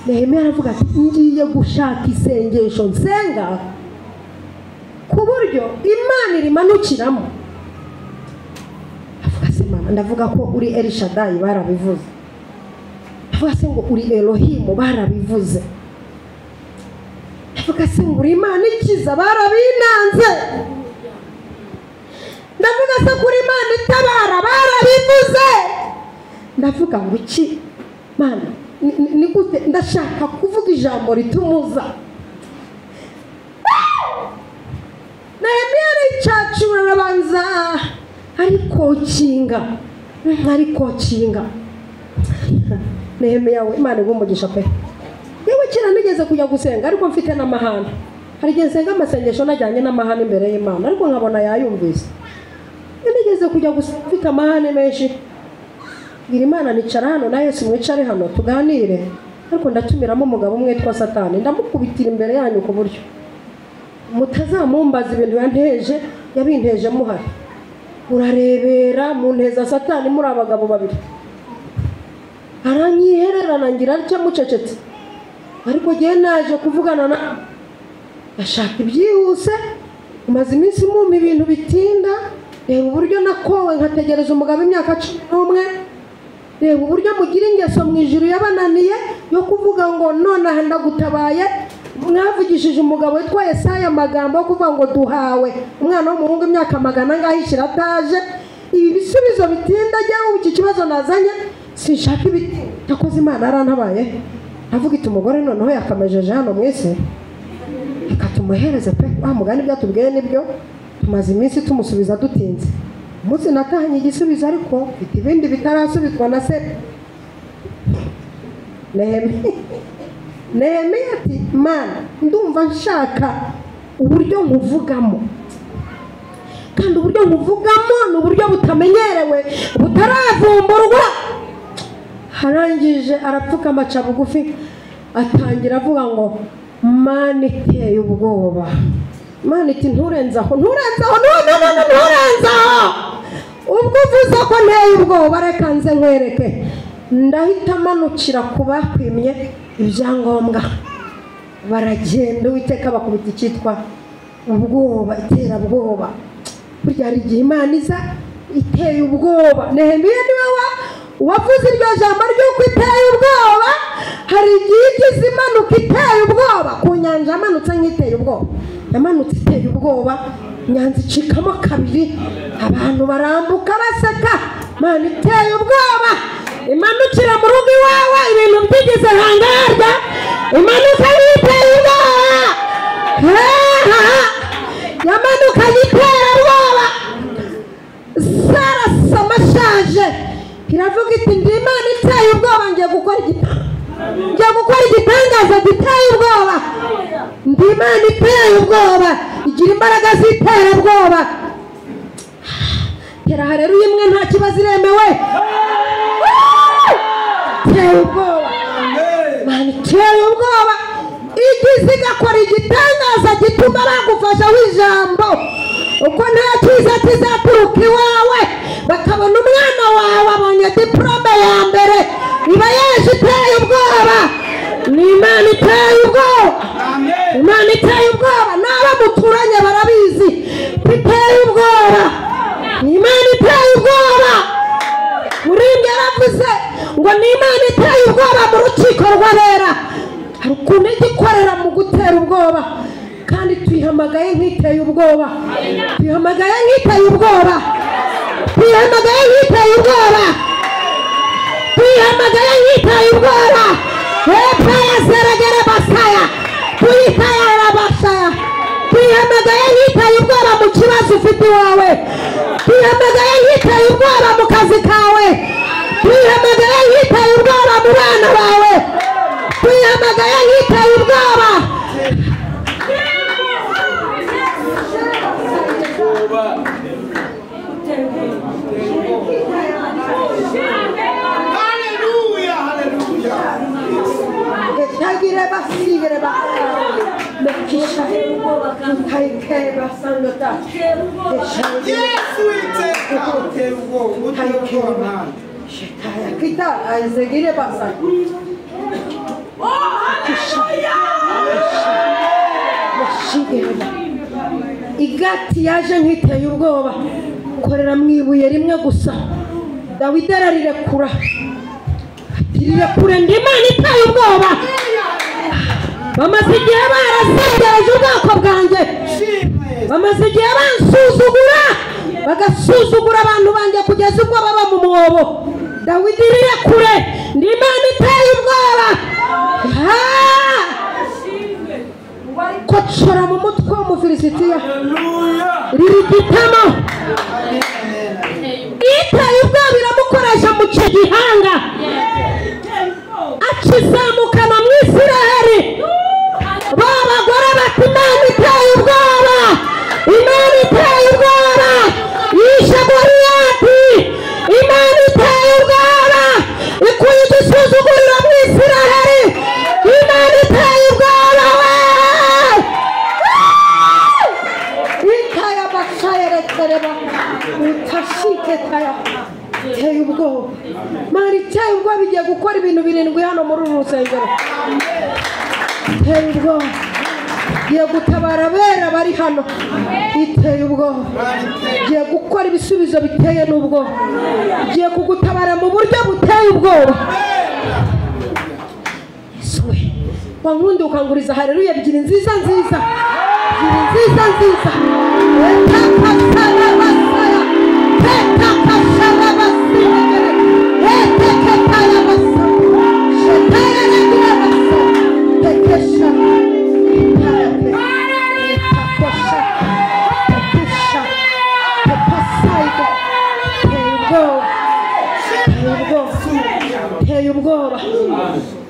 Nehemiya aravuga ati ngiye gushaka isengesho nsenga ku buryo Imana irimanukiramo. Avuga se Mana ndavuga ko uri El Shaddai barabivuze. Avuga se ngo uri Elohim barabivuze. Avuga se ngo uri Imana ikiza barabinanze. Ndavuga se kuri Imana itabara barabivuze. Ndavuga ngo iki Mana ni gute ndashaka kuvuga ijambo ritumuza. Nehemiya aricacura arabanza ariko kinga. Nehemiya we Imana igumugisha pe. Yewe kera nigeze kujya gusenga ariko mfite n'amahane. Hari igihe nsenga amasengesho najyanye n'amahane imbere y'Imana ariko nkabona yayumvise. Nigeze kujya gusenga mfite amahane menshi. Ngira Imana nicara hano na Yesu mwicare hano tuganire. Ariko ndatumiramo umugabo umwe twa Satani ndamukubitira imbere yanyu ku buryo mutazamumbaza ibintu yanteje yabinteje muhari. Urarebera mu nteza Satani muri abagabo babiri. Aranyihererana ngira atya mucecetse. Ariko gihe naje kuvugana na ashaka ibyihuse. Umaze iminsi mu ibintu bitinda. Reba uburyo nakowe nkategereza umugabo imyaka 11. Reba uburyo mugira ingeso mu ijuru yabananiye yo kuvuga ngo nonaha ndagutabaye. Mwavugishije umugabo witwa Yesaya amagambo yo kuvuga ngo duhawe umwana w'umuhungu imyaka 100 ngahishira ataje. Ibi bisubizo bitinda jyaho iki kibazo nazanye sinshaka ibiti. Takoze Imana arantabaye. Avuga iti umugore noneho yakamejeje hano mwese. Ikatumuhereze pe mugani byatubwiye nibyo. Tumaze iminsi tumusubiza dutinze. Umunsi natahanye igisubizo ariko biti ibindi bitarasubizwa na se. Nehemiya ati Mana ndumva nshaka uburyo nkuvugamo. Kandi uburyo nkuvugamo ni uburyo butamenyerewe butaravumburwa. Harangije arapfuka amaca bugufi atangira avuga ngo Mana iteye ubwoba. Mana iti nturenzaho. Ubwo uvuze ko nteye ubwoba reka nze nkwereke. Ndahita manukira kubakwimye ibyangombwa. Baragenda Uwiteka bakubita icyitwa ubwoba, iterabwoba. Burya hari igihe Imana iza iteye ubwoba. Nehemiya niwe wavuze iryo jambo ry'uko iteye ubwoba. Hari igihe igize imanuka iteye ubwoba. Ku nyanja yamanutse nk'iteye ubwoba. Yamanutse iteye ubwoba. Nyanza icikamo kabiri. Abantu barambuka baseka. Mana iteye ubwoba. Imanukira mu rugo iwawe ibintu byigeze hangarya. Imanuka yiteye ubwoba. Yamanuka yiteye ubwoba. Sara samashaje iravuga iti ndi Imana iteye ubwoba ngiye gukora igitangaza giteye ubwoba. Ndi Imana iteye ubwoba igira imbaraga zitera ubwoba. Tera hareruye imwe nta kibazo iremewe. Iteye ubwoba. Mana iteye ubwoba. Igize igakora igitangaza gituma bagufasha umusozo w'ijambo uko nta cyiza kizaturuka iwawe bakabona umwana wawe abonye diplome ya mbere iba yaje iteye ubwoba. Ni Imana iteye ubwoba, Imana iteye ubwoba, n'abo muturanye barabizi biteye ubwoba. Ni Imana iteye ubwoba. Murimbyi yaravuze ngo ni Imana iteye ubwoba mu rukiko rw'abera. Hari ukuntu igikorera mu gutera ubwoba, kandi tuyihamagaye nk'iteye ubwoba, tuyihamagaye nk'iteye ubwoba, tuyihamagaye nk'iteye ubwoba, tuyihamagaye nk'iteye ubwoba. Hepfo ya seragere basaya tuyitayara basaya, tuyihamagaye nk'iteye ubwoba mu kibazo ufite iwawe, tuyihamagaye nk'iteye ubwoba mu kazi kawe, tuyihamagaye nk'iteye ubwoba mu bana bawe, tuyihamagaye nk'iteye ubwoba. Tagire basigire ba mekisha haike basangota Yesu iterugo mutuko shitaya kita azegire basa. Oh haleluya. Igati yaje nkiteye ubwoba korera mwibuye rimwe gusa. Dawidi ararirekura kure ndi Imana iteye ubwoba. Bamaze igihe barasengereje ubwoko bwanjye, bamaze igihe bansuzugura bagasuzugura abantu banjye kugeza ubwo baba mu mwobo. Dawidi rirekure ndi Imana iteye ubwoba. Kocora mu mutwe w'umufilisitiya ririgitamo iteye ubwoba iramukoresha mu cyo gihanga akizamukana mu Isiraheli. Babagore bati Imana iteye ubwoba, Imana iteye ubwoba, yishe Goliyati. Imana iteye ubwoba ikuye igisuzuguriro mu Isiraheli. Imana iteye ubwoba we itaya bashayerekereba utashike taya iteye ubwoba. Imana iteye ubwoba bigiye gukora ibintu birindwi hano muri uru rusengero. Iteye ubwoba igiye gutabara abera bari hano. Iteye ubwoba igiye gukora ibisubizo biteye n'ubwoba, igiye kugutabara mu buryo buteye ubwoba. Yesuwe wankundi ukanguriza haleluya ebyiri nziza nziza, ebyiri nziza nziza. Iteye ubwoba.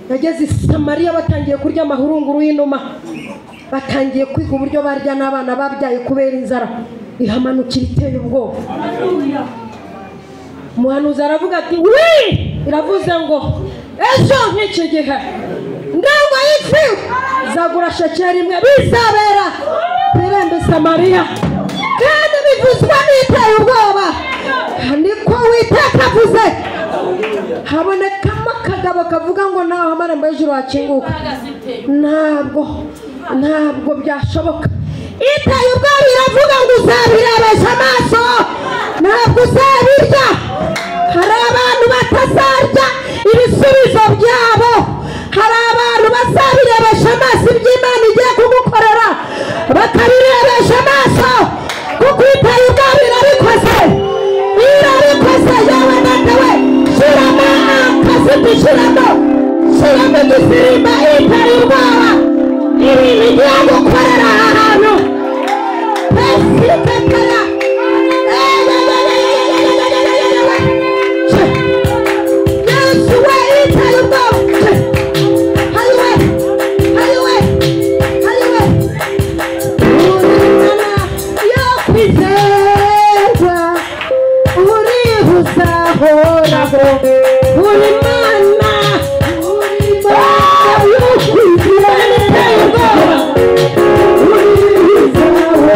Nageze i Samariya batangiye kurya amahurunguru y'inuma, batangiye kwiga uburyo barya n'abana babyaye kubera inzara. Ihamanukira iteye ubwoba. Umuhanuzi aravuga ati wi iravuze ngo ejo nk'iki gihe ndango y'ifi zagura shekeri imwe bizabera birembe Samariya, kandi bivuzwa n'iteye ubwoba. Niko Uwiteka avuze. Habonekamo akagabo kavuga ngo naho amarembo y'ijuru hakinguka. Ntabwo byashoboka. Iteye ubwoba iravuga ngo uzabirebesha amaso, ntabwo uzabirya. Hari abantu batazarya ibisubizo byabo, hari abantu bazabirebesha amaso iby'Imana igiye kugukorera bakabirebesha amaso, kuko iteye ubwoba irabikoze. Irabikoze yewe nawe shiramo akaziti, shiramo igisimba. Iteye ubwoba ibintu igiye gukorera aha hantu. Pesikekaya Yesu we iteye ubwoba. Haliwe yo kwizerwa urihuzahoraho uri Mana yo kwizerwa urihuzahoraho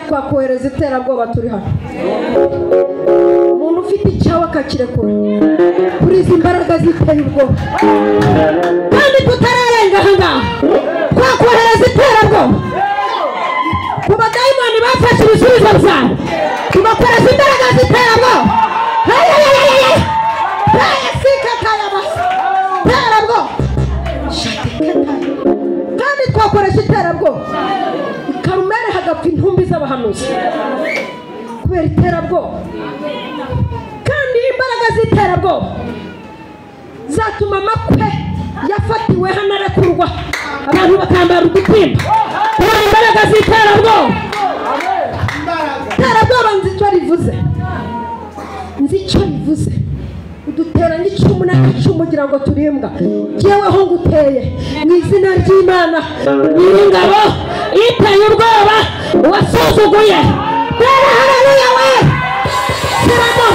twakohereza iterabwoba turi hano umuntu ufite icyawe akakirekura kuri izi mbaraga ziteye ubwoba kandi tutararenga aha ngaha twakohereza iterabwoba ku badayimoni bafashe ibisubizo byabo tugakoresha imbaraga z'iterabwoba kandi twakoresha iterabwoba Karumeli hagapfa intumbi z'abahanuzi kubera iterabwoba kandi imbaraga z'iterabwoba zatuma amakwe yafatiwe hano arekurwa abantu bakambara udupimba kubera imbaraga z'iterabwoba iterabwoba nzi icyo rivuze uduteranye icumu n'icumu kugira ngo turimbwa jyeweho nguteye mu izina ry'Imana nyir'ingabo iteye ubwoba wasuzuguye haleluya we siramo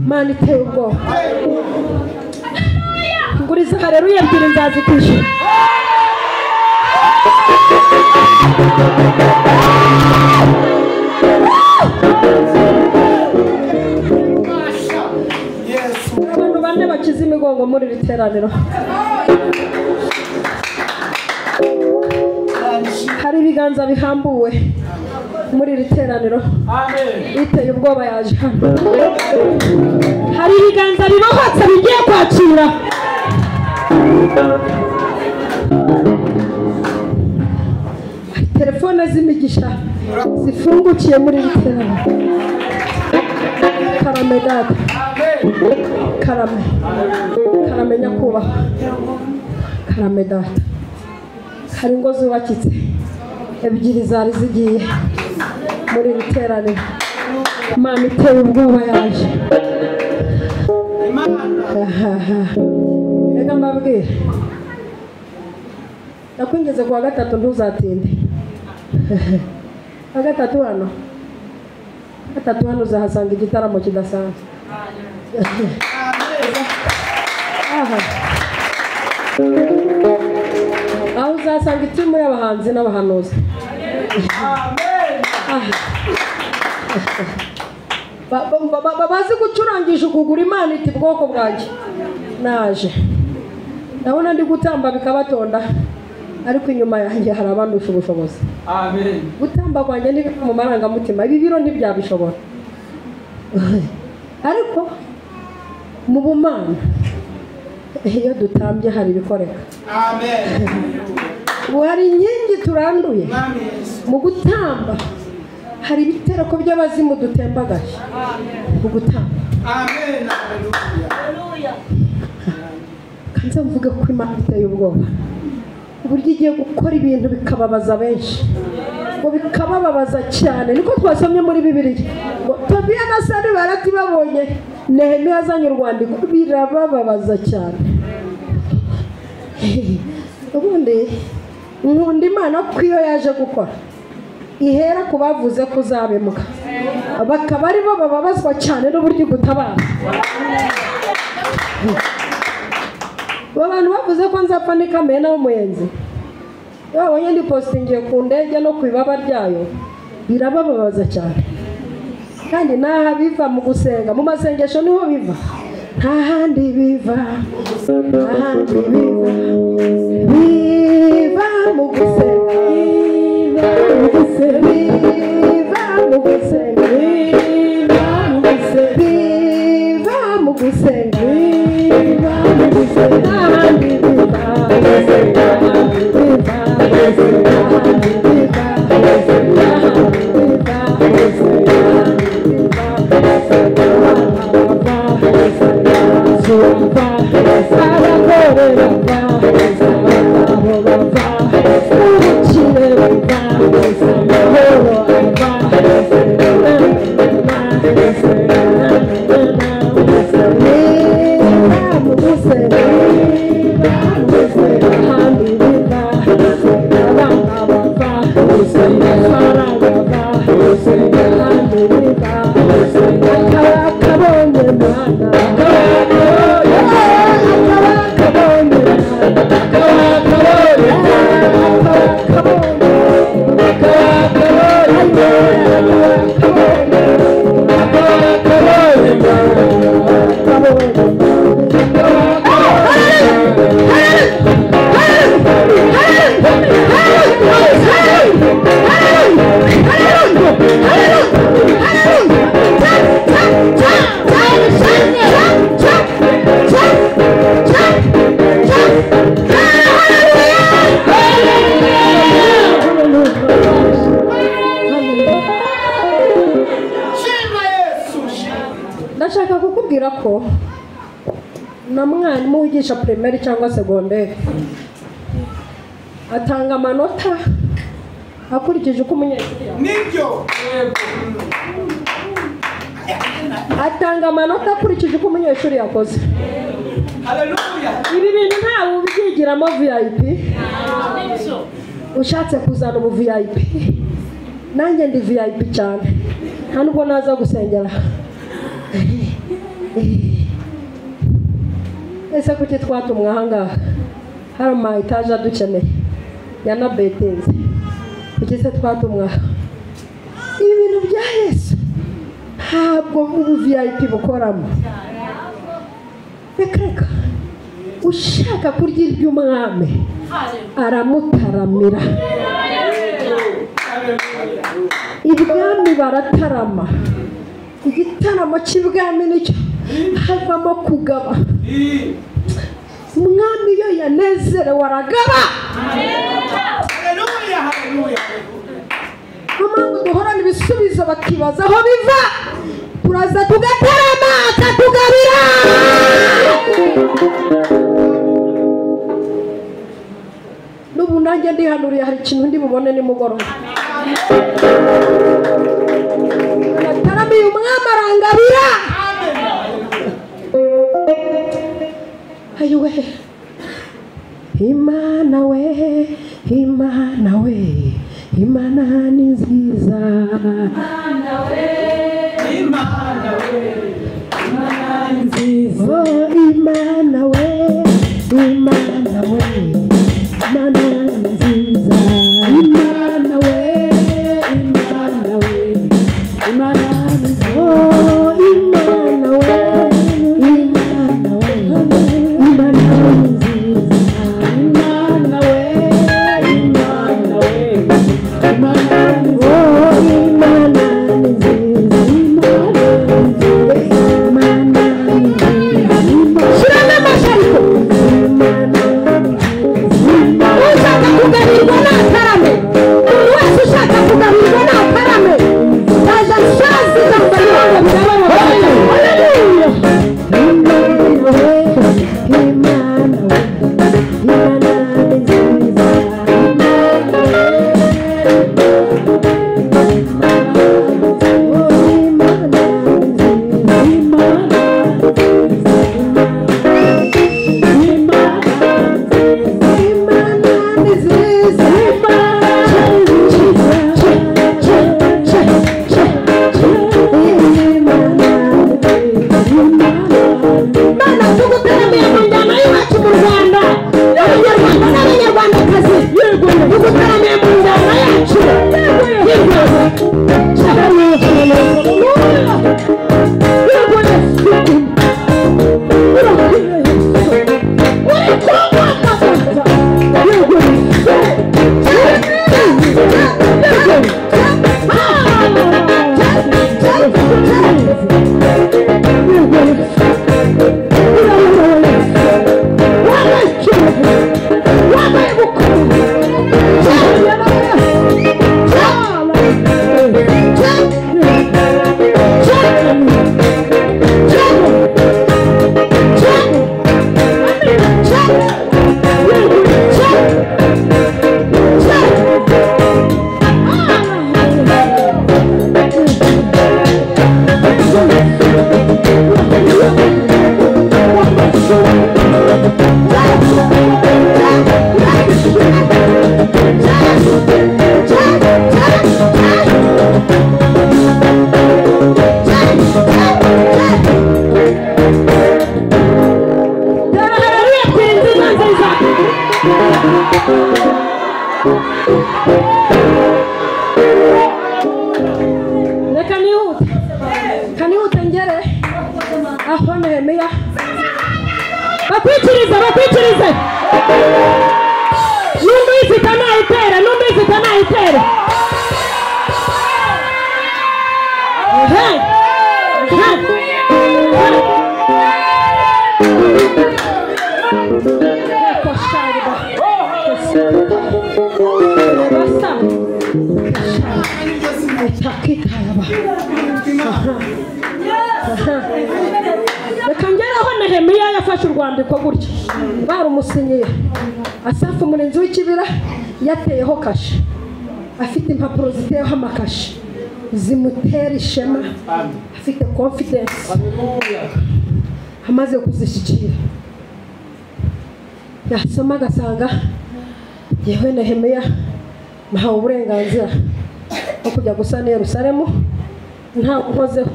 Mani iteye ubwoba nguriza haleluya ebyiri nzazikwishyura abantu bane bakize imigongo muri iri teraniro hari ibiganza bihambuwe muri iri teraniro iteye ubwoba yaje hano hari ibiganza bibohotse bigiye kwakira telefone z'imigisha zifungukiye muri iri teraniro karame data karame nyakubahwa karame data hari ingo zubakitse ebyiri zari zigiye muri iri teraniro Imana iteye ubwoba yaje reka mbabwire nakwinjiza kuwa gatatu ntuzatinde kuwa gatatu hano uzahasanga igitaramo kidasanzwe aho uzasanga itimu y'abahanzi n'abahanuzi bazi gucurangisha ukugura Imana iti bwoko bwanjye naje ndabona ndi gutamba bikabatonda ariko inyuma yanjye hari abandusha ubushobozi gutamba kwanjye ni mu marangamutima ibi biro ntibyabishobora ariko mu bumana iyo dutambye hari ibikoreka ubu hari inkingi turanduye mu gutamba hari ibitereko by'abazimu dutembagaje mu gutamba kanza mvuga ko Imana iteye ubwoba uburyo igiye gukora ibintu bikababaza benshi ngo bikababaza cyane niko twasomye muri Bibiliya ngo Tobiya na Sani barati babonye Nehemiya yazanye urwandiko birababaza cyane ubundi nkunda Imana ko iyo yaje gukora ihera ku bavuze ko uzabemuka bakaba ari bo bababazwa cyane n'uburyo gutabara abantu bavuze ko nzapfa ni Kamena w'umuyenzi iyo babonye ndi postingiye ku ndege no ku ibaba ryayo birababaza cyane kandi naha biva mu gusenga mu masengesho niho biva ahandi biva biva mu gusenga biva mu gusenga biva mu gusenga ahandi biva ndashaka kukubwira ko na mwarimu wigisha primaire cyangwa secondaire atanga amanota akurikije uko umunyeshuri nibyo atanga amanota akurikije uko umunyeshuri yakoze. Haleluya. Ibi bintu ntawe ubyigiramo VIP. Ushatse kuzana ubu VIP nanjye ndi VIP cyane nta nubwo naza gusengera. Ese kuki twatumwa ahangaha hari ama etaje adukeneye yana beteze kuki se twatumwa ibintu bya Yesu ntabwo ubu VIP bukoramo. Reka ushaka kurya iby'umwami aramutaramira. Ibwami baratarama, igitaramo cy'ibwami nicyo havamo kugaba. Umwami iyo yanezerewe aragaba. Haleluya, haleluya. Amangu duhorana ibisubizo bakibaza aho biva, turaza tugatarama akatugabira. Nubu nanjye ndihanuriye hari ikintu ndi bubone nimugoroba. Nataramiye umwami arangabira. Ayuwe Imana we, Imana we, Imana ni nziza. Imana we, Imana we, Imana ni nziza. Oh Imana we, Imana we, Imana ni nziza. Imana we, Imana we, Imana ni nziza. Oh Imana we, Imana we, Imana ni nziza. Imana we, Imana we, Imana ni nziza. Oh Imana ni nziza. aho Nehemiya bakwikirize numbi ifite nayitere Bekangeraho Nehemiya yafashe urwandiko gutya barumusinyiye Asafu umurinzi w'ikibira yateyeho kashe afite impapuro ziteyeho amakashi zimutera ishema afite confidence amaze kuzishyikira yasoma agasanga yewe Nehemiya nahawe uburenganzira bwo kujya gusana Yerusalemu nta ukozeho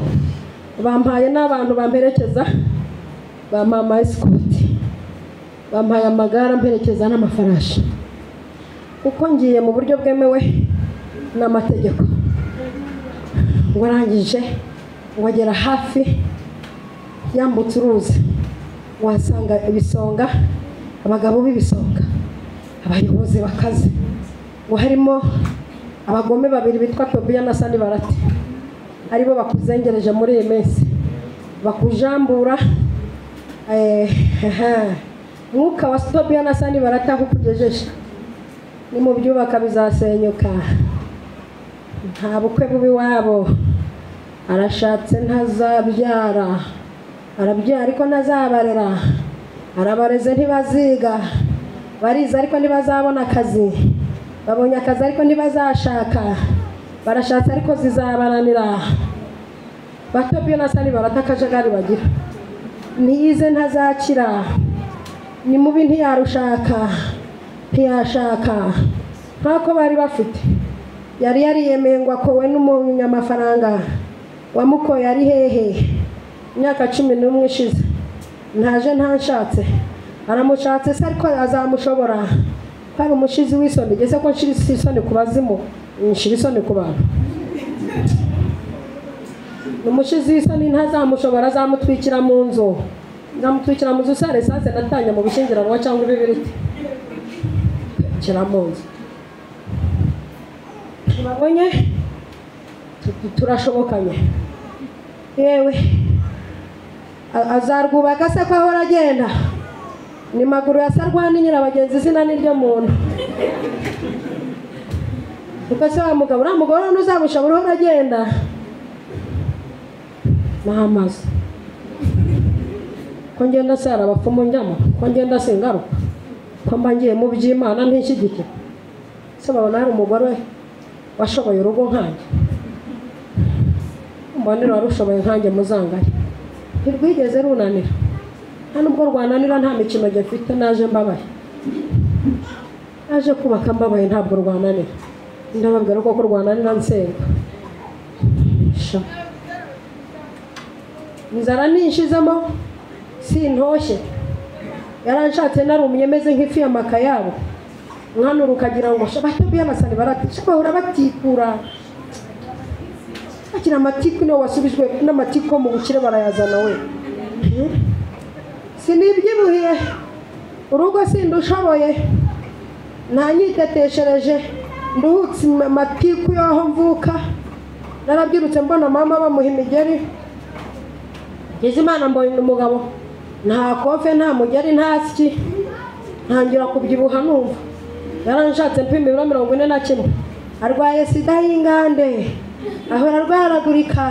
bampaye n'abantu bamperekeza bamama escort bampaye amagara mperekeza n'amafarashi uko ngiye mu buryo bwemewe n'amategeko warangije wagera hafi yambutse uruzi wasanga ibisonga abagabo b'ibisonga abayobozi bakaze ngo harimo abagome babiri bitwa Tobiya na Sanibalati aribo bakuzengereje muri iyi minsi bakujambura mwuka wa Tobiya na Sanibalati aho kugejeje ni mu byubaka bizasenyuka nta bukwe bubi wabo arashatse ntazabyara arabyara ariko ntazabarera arabareze ntibaziga bariza ariko ntibazabona akazi babonye akazi ariko ntibazashaka barashatse ariko zizabananira Tobiya na Sanibalati akajagari bagira ntiyize ntazakira ni mubi ntiyashaka ntako bari bafite yari yariyemeye ngo akowe n'umunyamafaranga wamukoye ari hehe imyaka 11 ishize ntaje ntanshatse aramushatse se ariko azamushobora kandi umushizi w'isoni gese ko nshiri isoni ku bazimu nshiri isoni ku bantu umushizi w'isoni ntazamushobora azamutwikira mu nzu sare sase natanya mu bishingiranwa cyangwa ibibiriti kiramunzi babonye turashobokanye yewe azarwubaka se ko ahora agenda ni maguru yasarwana nyirabagenzi izina niryo muntu uko se wa mugabo ntuzamushobora ahora agenda n'amazi ko ngenda sara abapfumu njyamo ko ngenda singaruka ko mbangiye mu by'Imana ntishyigike se babona hari umugore washoboye urugo nkanjye mbonera warushoboye nkanjye muzangaye ntirwigeze runanira hano ubwo rwananira nta mikino gifite naje mbabaye naje kubaka mbabaye ntabwo rwananira ndababwira ko rwananira nsenga inzara nishizemo sintoshye yaranshatse narumye meze nk'ifi y'amakayabo mwana urukagira ngo Tobiya na Sanibalati bahora batikura akira amatiku no wasubijwe n'amatiko mu bukire barayazana we sinibyibuhiye urugo sindushoboye ntanyiteteshereje nduhutse amatiku yaho mvuka narabyirutse mbona mama bamuha imigeri Imana mbonye umugabo nta kofe nta mugeri nta ski ntangira kubyibuha numva yaranshatse mpima 41 arwaye sida y'ingande ahora arwaragurika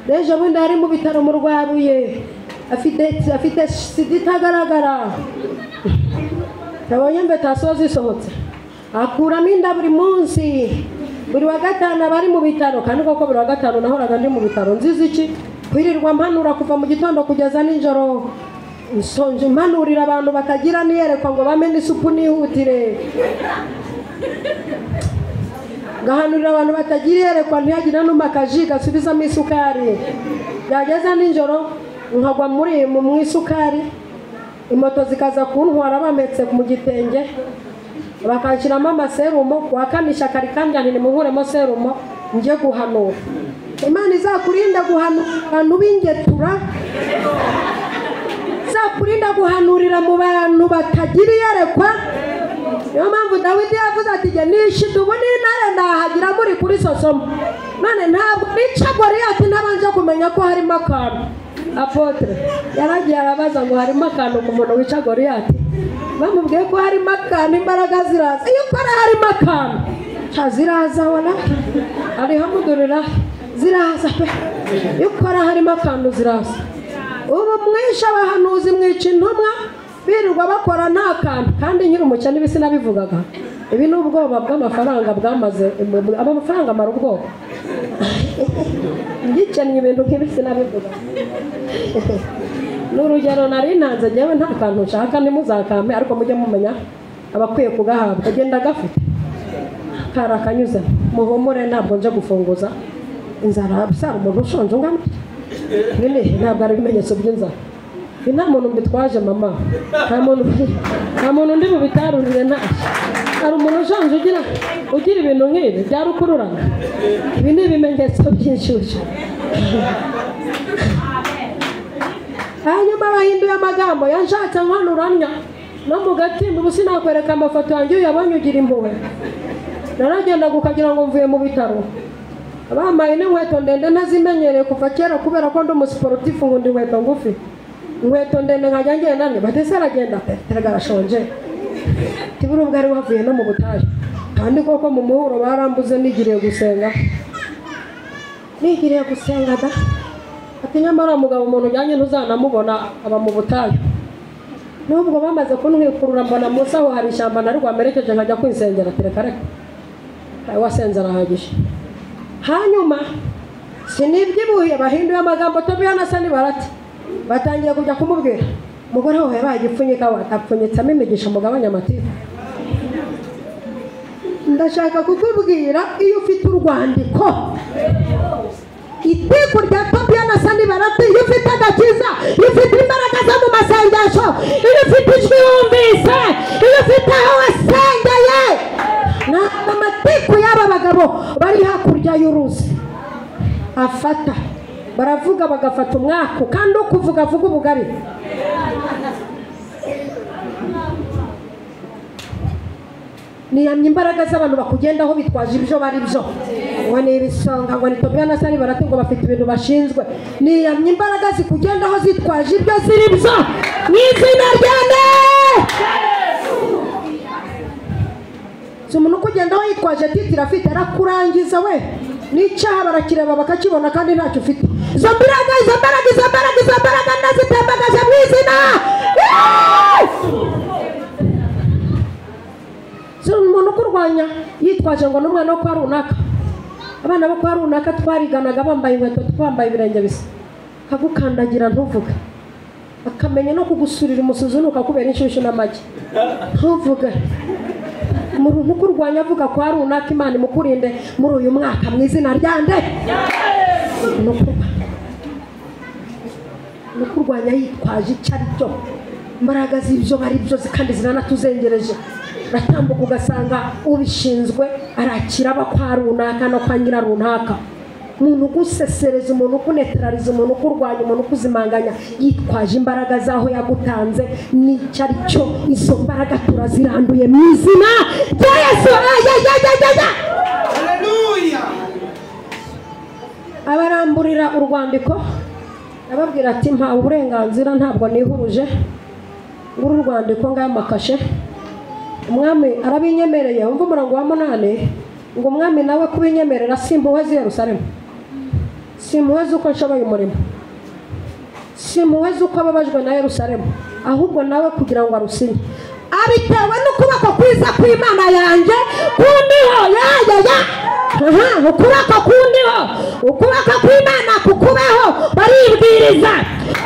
rejo bundi ari mu bitaro mu Rwabuye afite sida itagaragara tabonye mbetaso zisohotse akuramo inda buri munsi buri wa gatanu bari mu bitaro kandi koko buri wa gatanu nahoraga ndi mu bitaro nziza iki kwirirwa mpanura kuva mu gitondo kugeza nijoro nsonje mpanurira abantu batagira niyerekwa ngo bamenye isupu nihutire gahanurira abantu batagira yerekwa ntiyagira n'umakaji gasubizamo isukari yageza nijoro nkagwa muri mu isukari imoto zikaza kuntwara bametse mu gitenge bakanshyiramo amaserumo wakanisha kari kandi ntimuhuremo serumo njye guhanura Imana izakurinda guhanura abantu b'ingetura, izakurinda guhanurira mu bantu batagira iyerekwa. Niyo mpamvu Dawidi yavuze ati jye nishida ubu n'intare ndahagira muri kuri Sosomo, none ntabwo nica Goliyati ntabanje kumenya ko harimo akantu. Apotre yaragiye arabaza ngo harimo akantu ku muntu wica Goliyati, bamubwiye ko harimo akantu, imbaraga ziraza. Iyo ukora harimo akantu ziraza, wala arihamudurira ziraza pe. Iyo ukora harimo akantu ziraza. Ubu mwisha abahanuzi mwica intumwa birirwa bakora nta kantu, kandi nyiri umukene ibisi nabivugaga. Ibi ni ubwoba bw'amafaranga bwamaze, amafaranga amara ubwoba. Ngikennye ibintu nk'ibisi nabivuga. N'urugero nari ntanze njyewe nta kantu nshaka ntimuzakame, ariko mujye mumenya abakwiye kugahabwa. Genda gafite kara kanyuze, muhumure ntabwo nje gufunguza inzara. Bisara umuntu ushonje ungana nyine ntabwo ari ibimenyetso by'inzara. Nta muntu mbitwaje mama, nta muntu ndi bubitarurire ntashye. Hari umuntu ushonje ugira ibintu nk'ibi byarukururana. Ibi ni ibimenyetso by'inshyushyu. Hanyuma bahinduye amagambo, yanshatse nkanuramya no mu gatimba. Ubu sinakwereka amafoto yanjye, uyabonye ugira impuhwe. Naragenda ukagira ngo mvuye mu bitaro. Abambaye n'inkweto ndende ntazimenyereye kuva kera, kubera ko ndi umusiporutifu nkunda inkweto ngufi. Inkweto ndende nkajya ngenda nte batese aragenda terega arashonje. Tibura ubwo ari wavuye no mu butayu, kandi koko mu muhuro barambuze nigiriye gusenga da. Ati nyamara mugabo umuntu ujyanye ntuzanamubona aba mu butayu. Nubwo bamaze kuntwikurura mbona munsi aho hari ishyamba nari rwamerekeje nkajya kwisengera, tereka reka wasenze arahagije. Hanyuma sinibyibuhiye bahinduye amagambo. Tobiya na Sanibalati batangiye kujya kumubwira umugore wawe yabaye igipfunyika, watapfunyitsamo imigisha mugabanya amatiku. Ndashaka kukubwira, iyo ufite urwandiko itiku rya Tobiya na Sanibalati, iyo ufite agakiza, iyo ufite imbaraga zo mu masengesho, iyo ufite ijwi wumvise, iyo ufite aho wasengeye, ntabwo amatiku y'aba bagabo bari hakurya y'uruzi afata. Baravuga bagafata umwaka, kandi ukuvuga avuga ubugari. Niyamye imbaraga z'abantu bakugendaho bitwaje ibyo bari byo, ngo ni ibisonga, ngo ni Tobiya na Sanibalati ngo bafite ibintu bashinzwe. Niyamye imbaraga zikugendaho zitwaje ibyo ziri byo, mu izina rya si umuntu ukugendaho yitwaje titira afite arakurangiza we. N'icyaha barakireba bakakibona kandi ntacyo ufite. Izo mbaraga ndazitembagaje mu izina. Si umuntu ukurwanya yitwaje ngo n'umwana wo kwa runaka. Abana bo kwa runaka twariganaga bambaye inkweto, twambaye ibirenge bisa, kagukandagira ntuvuga, akamenya no kugusurira umusuzunuka kubera inshyushyu n'amagi, ntuvuga. Umuntu ukurwanya avuga kwa runaka, Imana imukurinde muri uyu mwaka mu izina rya nde. Nukurwanya yitwaje icyo ari cyo, imbaraga z'ibyo bari byo kandi ziranatuzengereje. Ratambuka ugasanga ubishinzwe arakira aba kwa runaka no kwa nyira runaka. Umuntu ugusesereza, umuntu ukuneterariza, umuntu ukurwanya, umuntu ukuzimanganya yitwaje imbaraga zaho yagutanze n'icyo ari cyo. Izo mbaraga turaziranduye mu izina rya Yesu. Haleluya. Abaramburira urwandiko ababwira ati mpa uburenganzira, ntabwo nihuruje nguru urwandiko ngayamakashe. Umwami arabinyemereye. Umva umurongo wa 8 ngo umwami nawe kubinyemerera simpuwe zi Yerusalemu, simpuwe uko nshoboye umurimo, simpuwe uko ababajwe na Yerusalemu, ahubwo nawe kugira ngo arusinye. Abitewe n'ukuboko kwiza kw'Imana yanjye kundiho ukuboko kw'Imana kukubeho baribwiriza,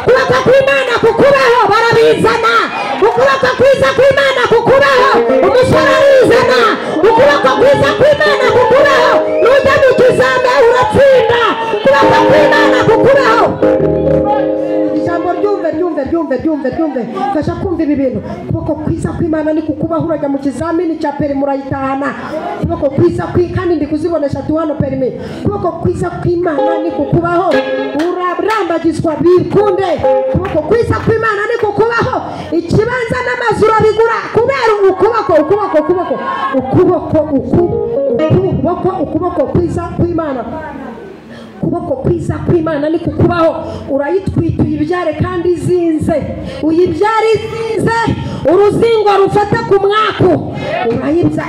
ukuboko kw'Imana kukubeho barabizana, ukuboko kwiza kw'Imana kukubeho umusore arizana, ukuboko kwiza kw'Imana kukubeho nujya mu kizame uratsinda, ukuboko kw'Imana kukubeho. Ijambo ryumve byumve fasha kumva ibi bintu kuboko kwiza kw'Imana ni kukubaho urajya mu kizamini cya perimi urayitahana kuboko kwiza kandi ndi kuzibonesha tuwano perimi kuboko kwiza kw'Imana ni kukubaho urarambagizwa bikunde kuboko kwiza kw'Imana ni kukubaho ikibanza n'amazuru bigura kubera ukuboko kwiza kw'Imana kuboko kwiza kw'Imana ni kukubaho urayitwita uyibyare kandi izinze uyibyare izinze uruzingo rufata ku mwaku urayibya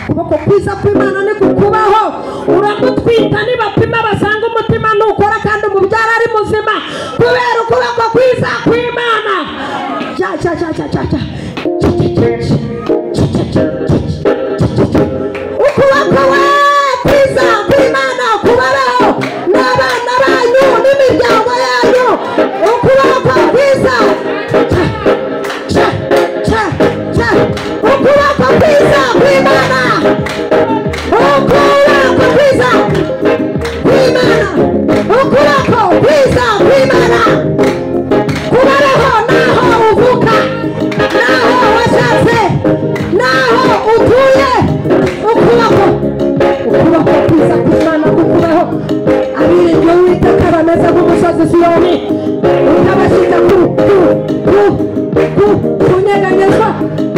kuboko kwiza kw'Imana ni kukubaho uramutwita nibapima basanga umutima nukora kandi umubyara ari muzima kubera ukuboko kwiza kw'Imana ukuboko kwiza kw'Imana kubaho n'abana banyu n'imiryango yanyu ukuboko kwiza ukuboko kwiza kw'Imana ukuboko kwiza kw'Imana ukuboko kwiza kw'Imana kubaho naho uvuka naho washatse naho utuye ukuboko kwiza kw'Imana kukubaho abiringiye Uwiteka bameze nk'umusozi Siyoni utabashinja kunyeganyezwa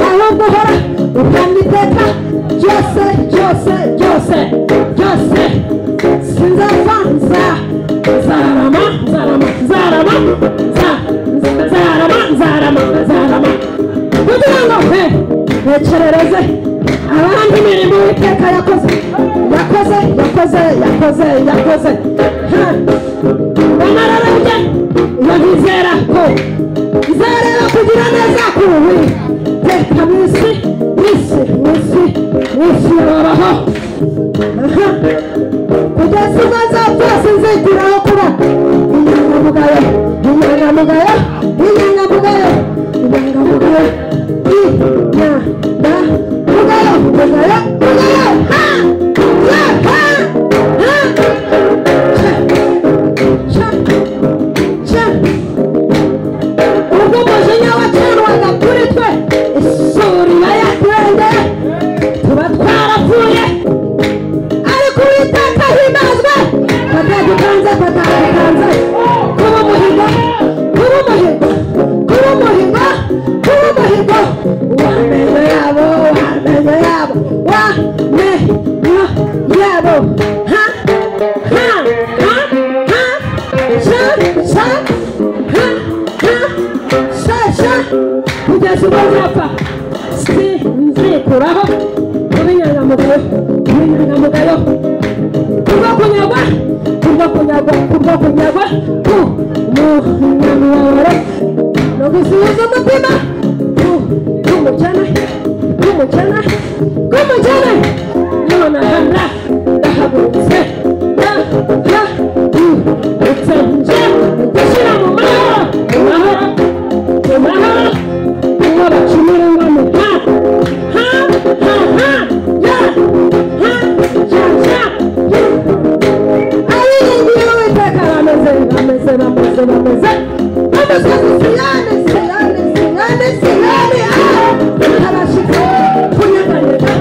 ahubwo uhora ukamya iteka byose sinzapfa nzarama kugira ngo ntekerereze abandi imirimo Uwiteka yakoze banararabye babizera ko izareba kugira neza k'Uwiteka mw'isi babaho kugeza ubwo nzapfa sinzigiraho kuba inyangamugayo ubwo umujinya wacanwaga kuri twe isuri bayatwenge tuba twarapfuye ariko Uwiteka himbazwe batadukanze kuba umuhigo w'amenyo yabo kugeza ubwo nzapfa sinzikuraho kuba inyangamugayo kubwo kunyagwa umunyamibabaro no gusubiza umutima k'umukene none aha ndahagurutse nje gushyira mu mahoro uwo bacumura ingano abiringiye Uwiteka bameze Siyoni utabashika kunyeganyega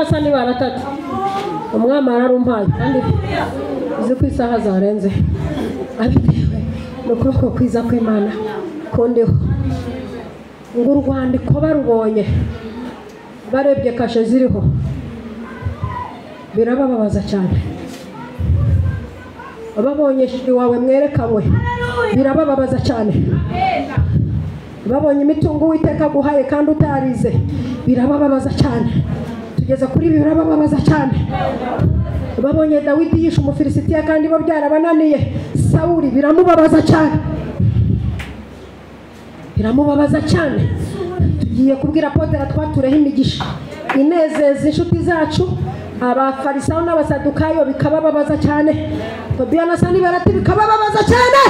asa ni baratatu umwami ararumpaye kandi uzi ko isaha zarenze abitewe n'ukuboko kwiza kw'Imana kondeho ngo urwandiko barubonye barebye kashe ziriho birababaza cyane babonye wawe mwerekanwe birababaza cyane babonye imitungo Uwiteka guhaye kandi utarize birababaza cyane tugeze kuri ibi birababaza cyane babonye Dawidi yishe Umufilisitiya kandi bo byarabananiye Sawuli biramubabaza cyane tugiye kubwira Podera twatureho imigisha inezeza inshuti zacu abafarisayo n'abasadukayo bikabababaza cyane Tobiya na Sanibalati bikabababaza cyane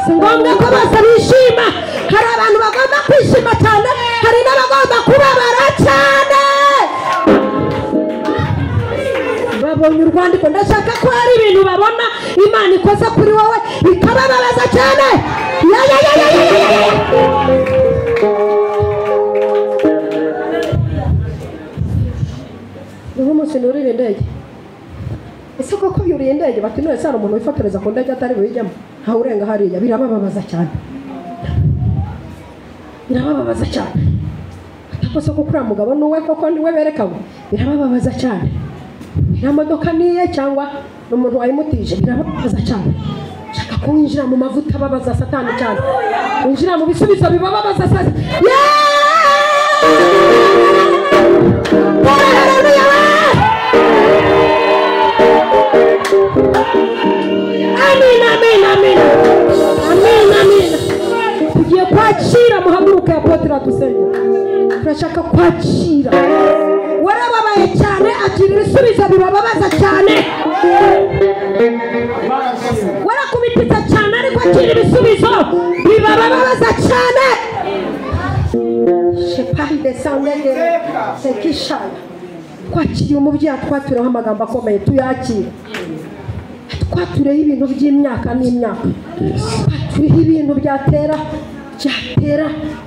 si ngombwa ko bose bishima hari abantu bagomba kwishima cyane hari n'abagomba kubabara cyane babonye urwandiko ndashaka ko hari ibintu babona Imana ikoze kuri wowe bikabababaza cyane umunsi nurire indege ese koko yuriye indege bati none sara umuntu wifotoreza ku ndege atari buyijyamo ntawe urenga hariya birababaza cyane atakose ko kuri mugabo nuwe koko niwe berekawe birababaza cyane nta modoka niye cyangwa n'umuntu wayimutije birababaza cyane shaka kwinjira mu mavuta babaza Satani cyane winjira mu bisubizo bibabaza sasa Amen. Tugiye kwakira muhaguruke ya Podera dusenge turashaka kwakira warababaye cyane akira ibisubizo bibabaza cyane warakubititsa cyane ariko akira ibisubizo bibabaza cyane Shepande sandege sekishaya kwakira umubyeyi twatureho amagambo akomeye tuyakira twatureho ibintu by'imyaka n'imyaka twatureho ibintu byatera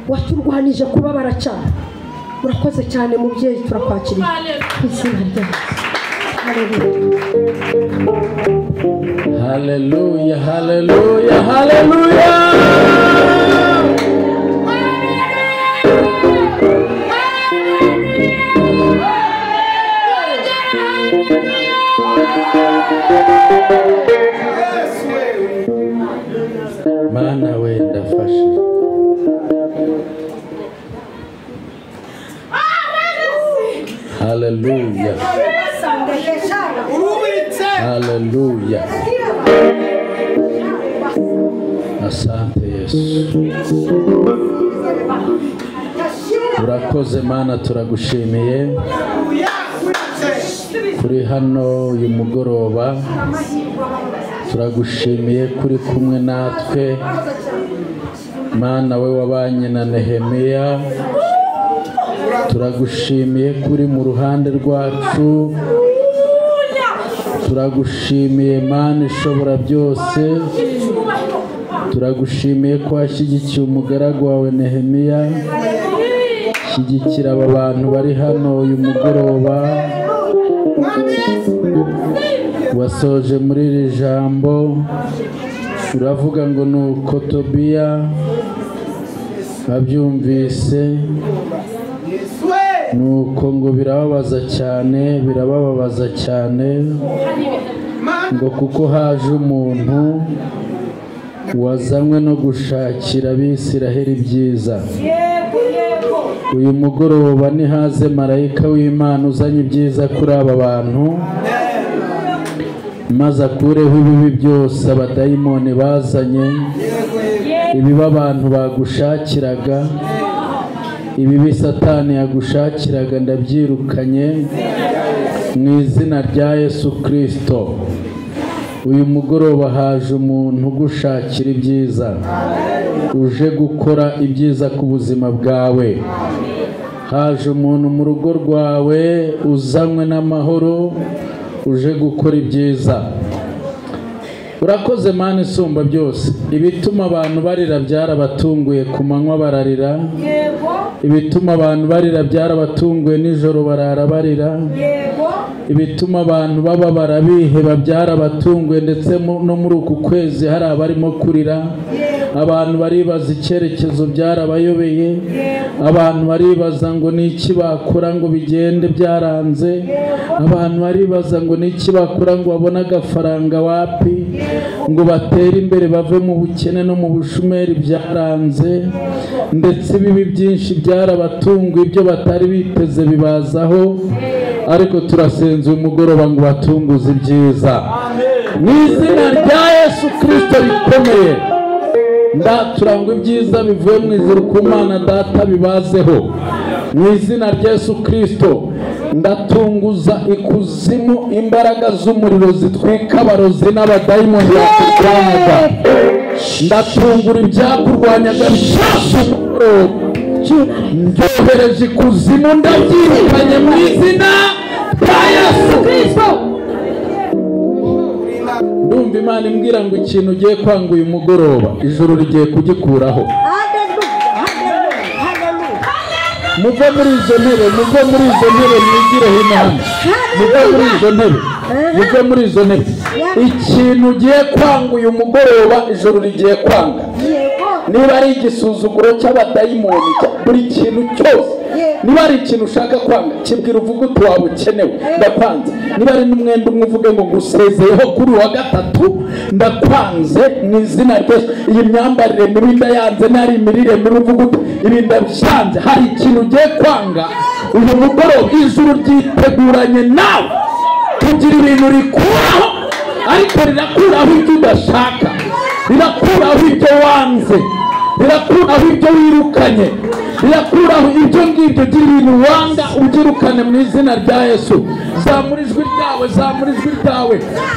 waturwanije kubabara cyane urakoze cyane mubyeyi turakwakiriye izina ryawe haleluya haleluya haleluya Mana we ndafasha haleluya haleluya asante Yesu urakoze Mana turagushimiye kuri hano uyu mugoroba turagushimiye kuri kumwe natwe Mana we wabanye na Nehemiya turagushimiye kuri mu ruhande rwacu turagushimiye Mana ishobora byose turagushimiye ko washyigikiye umugaragu wawe Nehemiya shyigikira aba bantu bari hano uyu mugoroba wasoje muri iri jambo uravuga ngo nuko Tobiya babyumvise nuko ngo birababaza cyane ngo kuko haje umuntu wazanywe no gushakira Abisiraheli ibyiza uyu mugoroba nihaze marayika w'Imana uzanye ibyiza kuri aba bantu maze akureho ibibi byose abadayimoni bazanye ibibi abantu bagushakiraga ibibi Satani yagushakiraga ndabyirukanye mu izina rya Yesu Kristo uyu mugoroba haje umuntu ugushakira ibyiza uje gukora ibyiza ku buzima bwawe haje umuntu mu rugo rwawe uzanywe n'amahoro uje gukora ibyiza urakoze Mana isumba byose. Ibituma abantu barira byarabatunguye, ku manywa bararira. Ibituma abantu barira byarabatunguye, nijoro barara barira. Ibituma abantu baba barabiheba byarabatunguye, ndetse no muri uku kwezi hari abarimo kurira. Abantu baribaza icyerekezo byarabayobeye. Abantu baribaza ngo niki bakora ngo bigende byaranze. Abantu baribaza ngo niki bakora ngo babone agafaranga wapi, ngo batere imbere bave mu bukene no mu bushumeri byaranze. Ndetse ibibi byinshi byarabatunguye, ibyo batari biteze bibazaho. Ariko turasenze uyu mugoroba ngo batunguze ibyiza mu izina rya Yesu Kristo rikomeye. Ndaturangwa ibyiza bivuye mu ijuru ku Mana Data bibazeho mu izina rya Yesu Kristo. Ndatunguza ikuzimu imbaraga z'umuriro zitwika abarozi n'abadayimoni bakurwanyaga. Ndatungura ibyakurwanyaga bishasha ndohereje ikuzimu, ndabyirukanye mu izina rya Yesu Kristo. Ndumva Imana imbwira ngo ikintu ugiye kwanga uyu mugoroba ijuru rigiye kugikuraho. Muve muri izo ntebe, muve muri izo ntebe, mwigire hino hano. Muve muri izo ntebe, muve muri izo ntebe. Ikintu ugiye kwanga uyu mugoroba ijuru rigiye kwanga. Niba ari igisuzuguro cy'abadayimoni, buri kintu cyose, niba ari ikintu ushaka kwanga kibwira uvuga uti waba ukenewe, ndakwanze. Niba ari n'umwenda umwe uvuge ngo ngusezeyeho kuri wa gatatu, ndakwanze mu izina ryose. Iyi myambarire mibi ndayanze, nari imirire mibi uvuga uti ibi ndabyanze. Hari ikintu ugiye kwanga uyu mugoroba ijuru ryiteguranye nawe kugira ibintu rikuraho, ariko rirakuraho ibyo udashaka, rirakuraho ibyo wanze, rirakuraho ibyo wirukanye, rirakuraho ibyo ngibyo. Gira ibintu wanga ubyirukane mu izina rya Yesu. Zamura ijwi ryawe, zamura ijwi ryawe,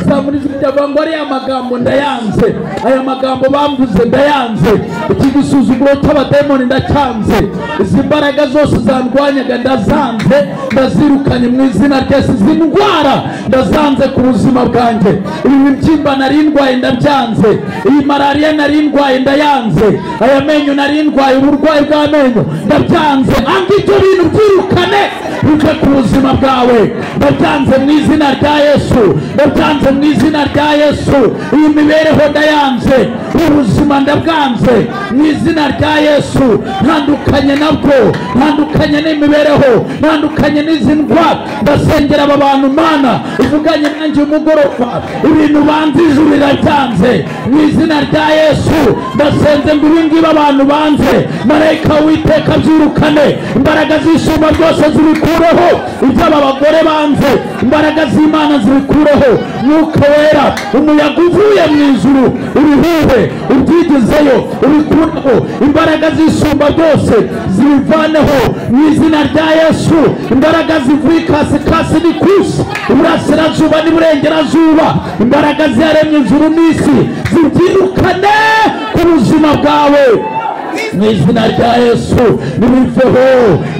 zamura ijwi ryawe ngo ariya magambo ndayanze, aya magambo bamvuze ndayanze, iki gisuzuguro cy'abadayimoni ndacyanze, izi mbaraga zose zandwanyaga ndazanze, ndazirukanye mu izina rya Yesu. Izi ndwara ndazanze ku buzima bwanjye, ibi bibyimba nari ndwaye ndabyanze, iyi malariya nari ndwaye ndayanze, aya menyo nari ndwaye, uburwayi bw'amenyo ndabyanze. Anga ibyo bintu byirukane bive ku buzima bwawe, ndabyanze mu izina rya Yesu, ndabyanze mu izina rya Yesu. Iyi mibereho ndayanze, ubuzima ndabwanze mu izina rya Yesu. Ntandukanye nabwo, ntandukanye n'imibereho, ntandukanye n'izi ndwara. Ndasengera aba bantu Mana uvuganye nanjye umugoroba, ibintu banze ijuru rirabyanze mu izina rya Yesu. Ndasenze ngo ibi ngibi abantu banze, marayika w'Uwiteka byirukane, imbaraga z'Isumba byose zibikureho. Ibyo aba bagore banze, imbaraga z'Imana zibikureho. Mwuka Wera, umuyaga uvuye mu ijuru ubihuhe, ubyigizeyo, ubikureho. Imbaraga z'Isumba byose zibivaneho mu izina rya Yesu. Imbaraga zivuye ikasi n'ikusi, iburasirazuba n'iburengerazuba, imbaraga ziyaremye ijuru n'isi zibyirukane ku buzima bwawe mu izina rya Yesu. Nibiveho,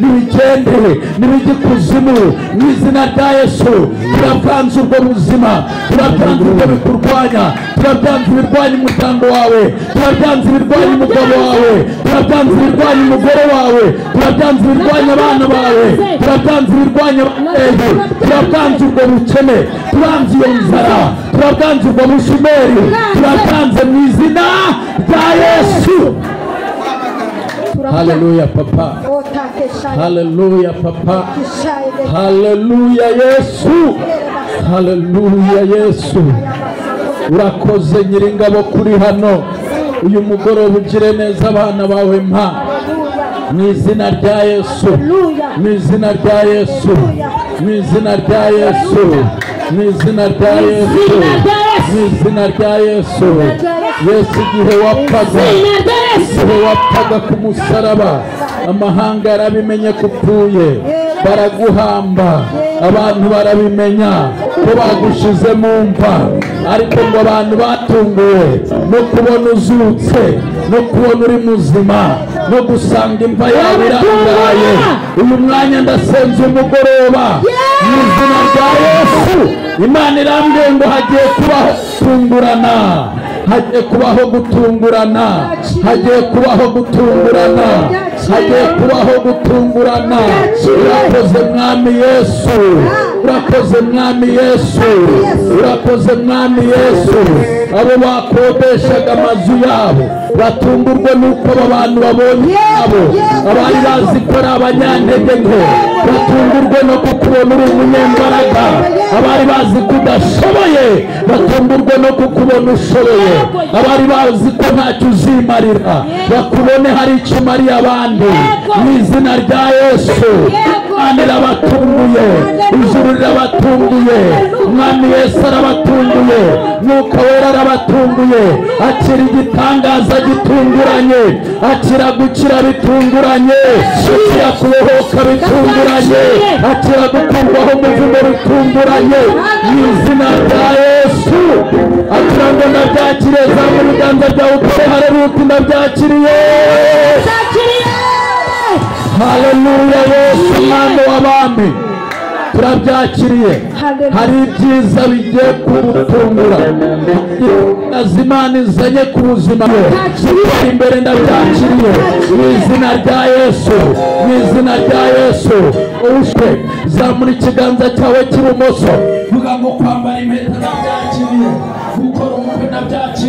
nibigendere, nibigikuzimu mu izina rya Yesu. Turabyanze ubwo buzima, turabyanze ubwo bikurwanya, turabyanze ibirwanya umuryango wawe, turabyanze ibirwanya umugabo wawe, turabyanze ibirwanya umugore wawe, turabyanze ibirwanya abana bawe, turabyanze ibirwanya abateje, turabyanze ubwo bukene, turanze iyo nzara, turabyanze ubwo bushumeri, turabyanze mu izina rya Yesu. Haleluya Papa, haleluya Papa, haleluya Yesu, haleluya Yesu. Urakoze Nyiringabo kuri hano uyu mugoroba, ugire neza abana bawe mpa mu izina rya Yesu, mu izina rya Yesu, mu izina rya Yesu, mu izina rya Yesu, mu izina rya Yesu. Yesu igihe wapfaga ku musaraba, amahanga yarabimenye ko upfuye, baraguhamba, abantu barabimenya ko bagushize mu mva. Ariko ngo abantu batunguwe no kubona uzutse, no kubona uri muzima, no gusanga imva yawe irangaye. Uyu mwanya ndasenze umugoroba mu izina rya Yesu. Imana irambwiye ngo hagiye kubaho gutungurana, hagiye kubaho gutungurana, hagiye kubaho gutungurana, hagiye kubaho gutungurana. Urakoze mwami Yesu, urakoze mwami Yesu, urakoze mwami Yesu. Abo bakodeshaga amazu yabo batungurwe nuko aba bantu babonye abo abari bazi ko ari abanyantege nke, batungurwe no kukubona uri umunyembaraga. Abari bazi ko udashoboye batungurwe no kukubona ushoboye. Abari bazi ko ntacyo uzimarira bakubone hari icyo umariye abandi. Mu izina rya Yesu, Imana irabatunguye, ijuru rirabatunguye, Umwami Yesu arabatunguye, Mwuka Wera arabatunguye. Akira igitangaza gitunguranye, akira gukira bitunguranye, akira kubohoka bitunguranye, akira gukurwaho umuvumo bitunguranye. Mu izina rya Yesu, akira ngo ndabyakiriye. Zamura ibiganza byawe utore haleluya, ndabyakiriye. Haleluya Yesu Mwami w'abami, turabyakiriye. Hari ibyiza bigiye kubutungura, Imana izanye ku buzima bwe. Imbere ndabyakiriye mu izina rya Yesu, mu izina rya Yesu. Ushwe zamura ikiganza cyawe cy'ibumoso, vuga ngo kwambara impeta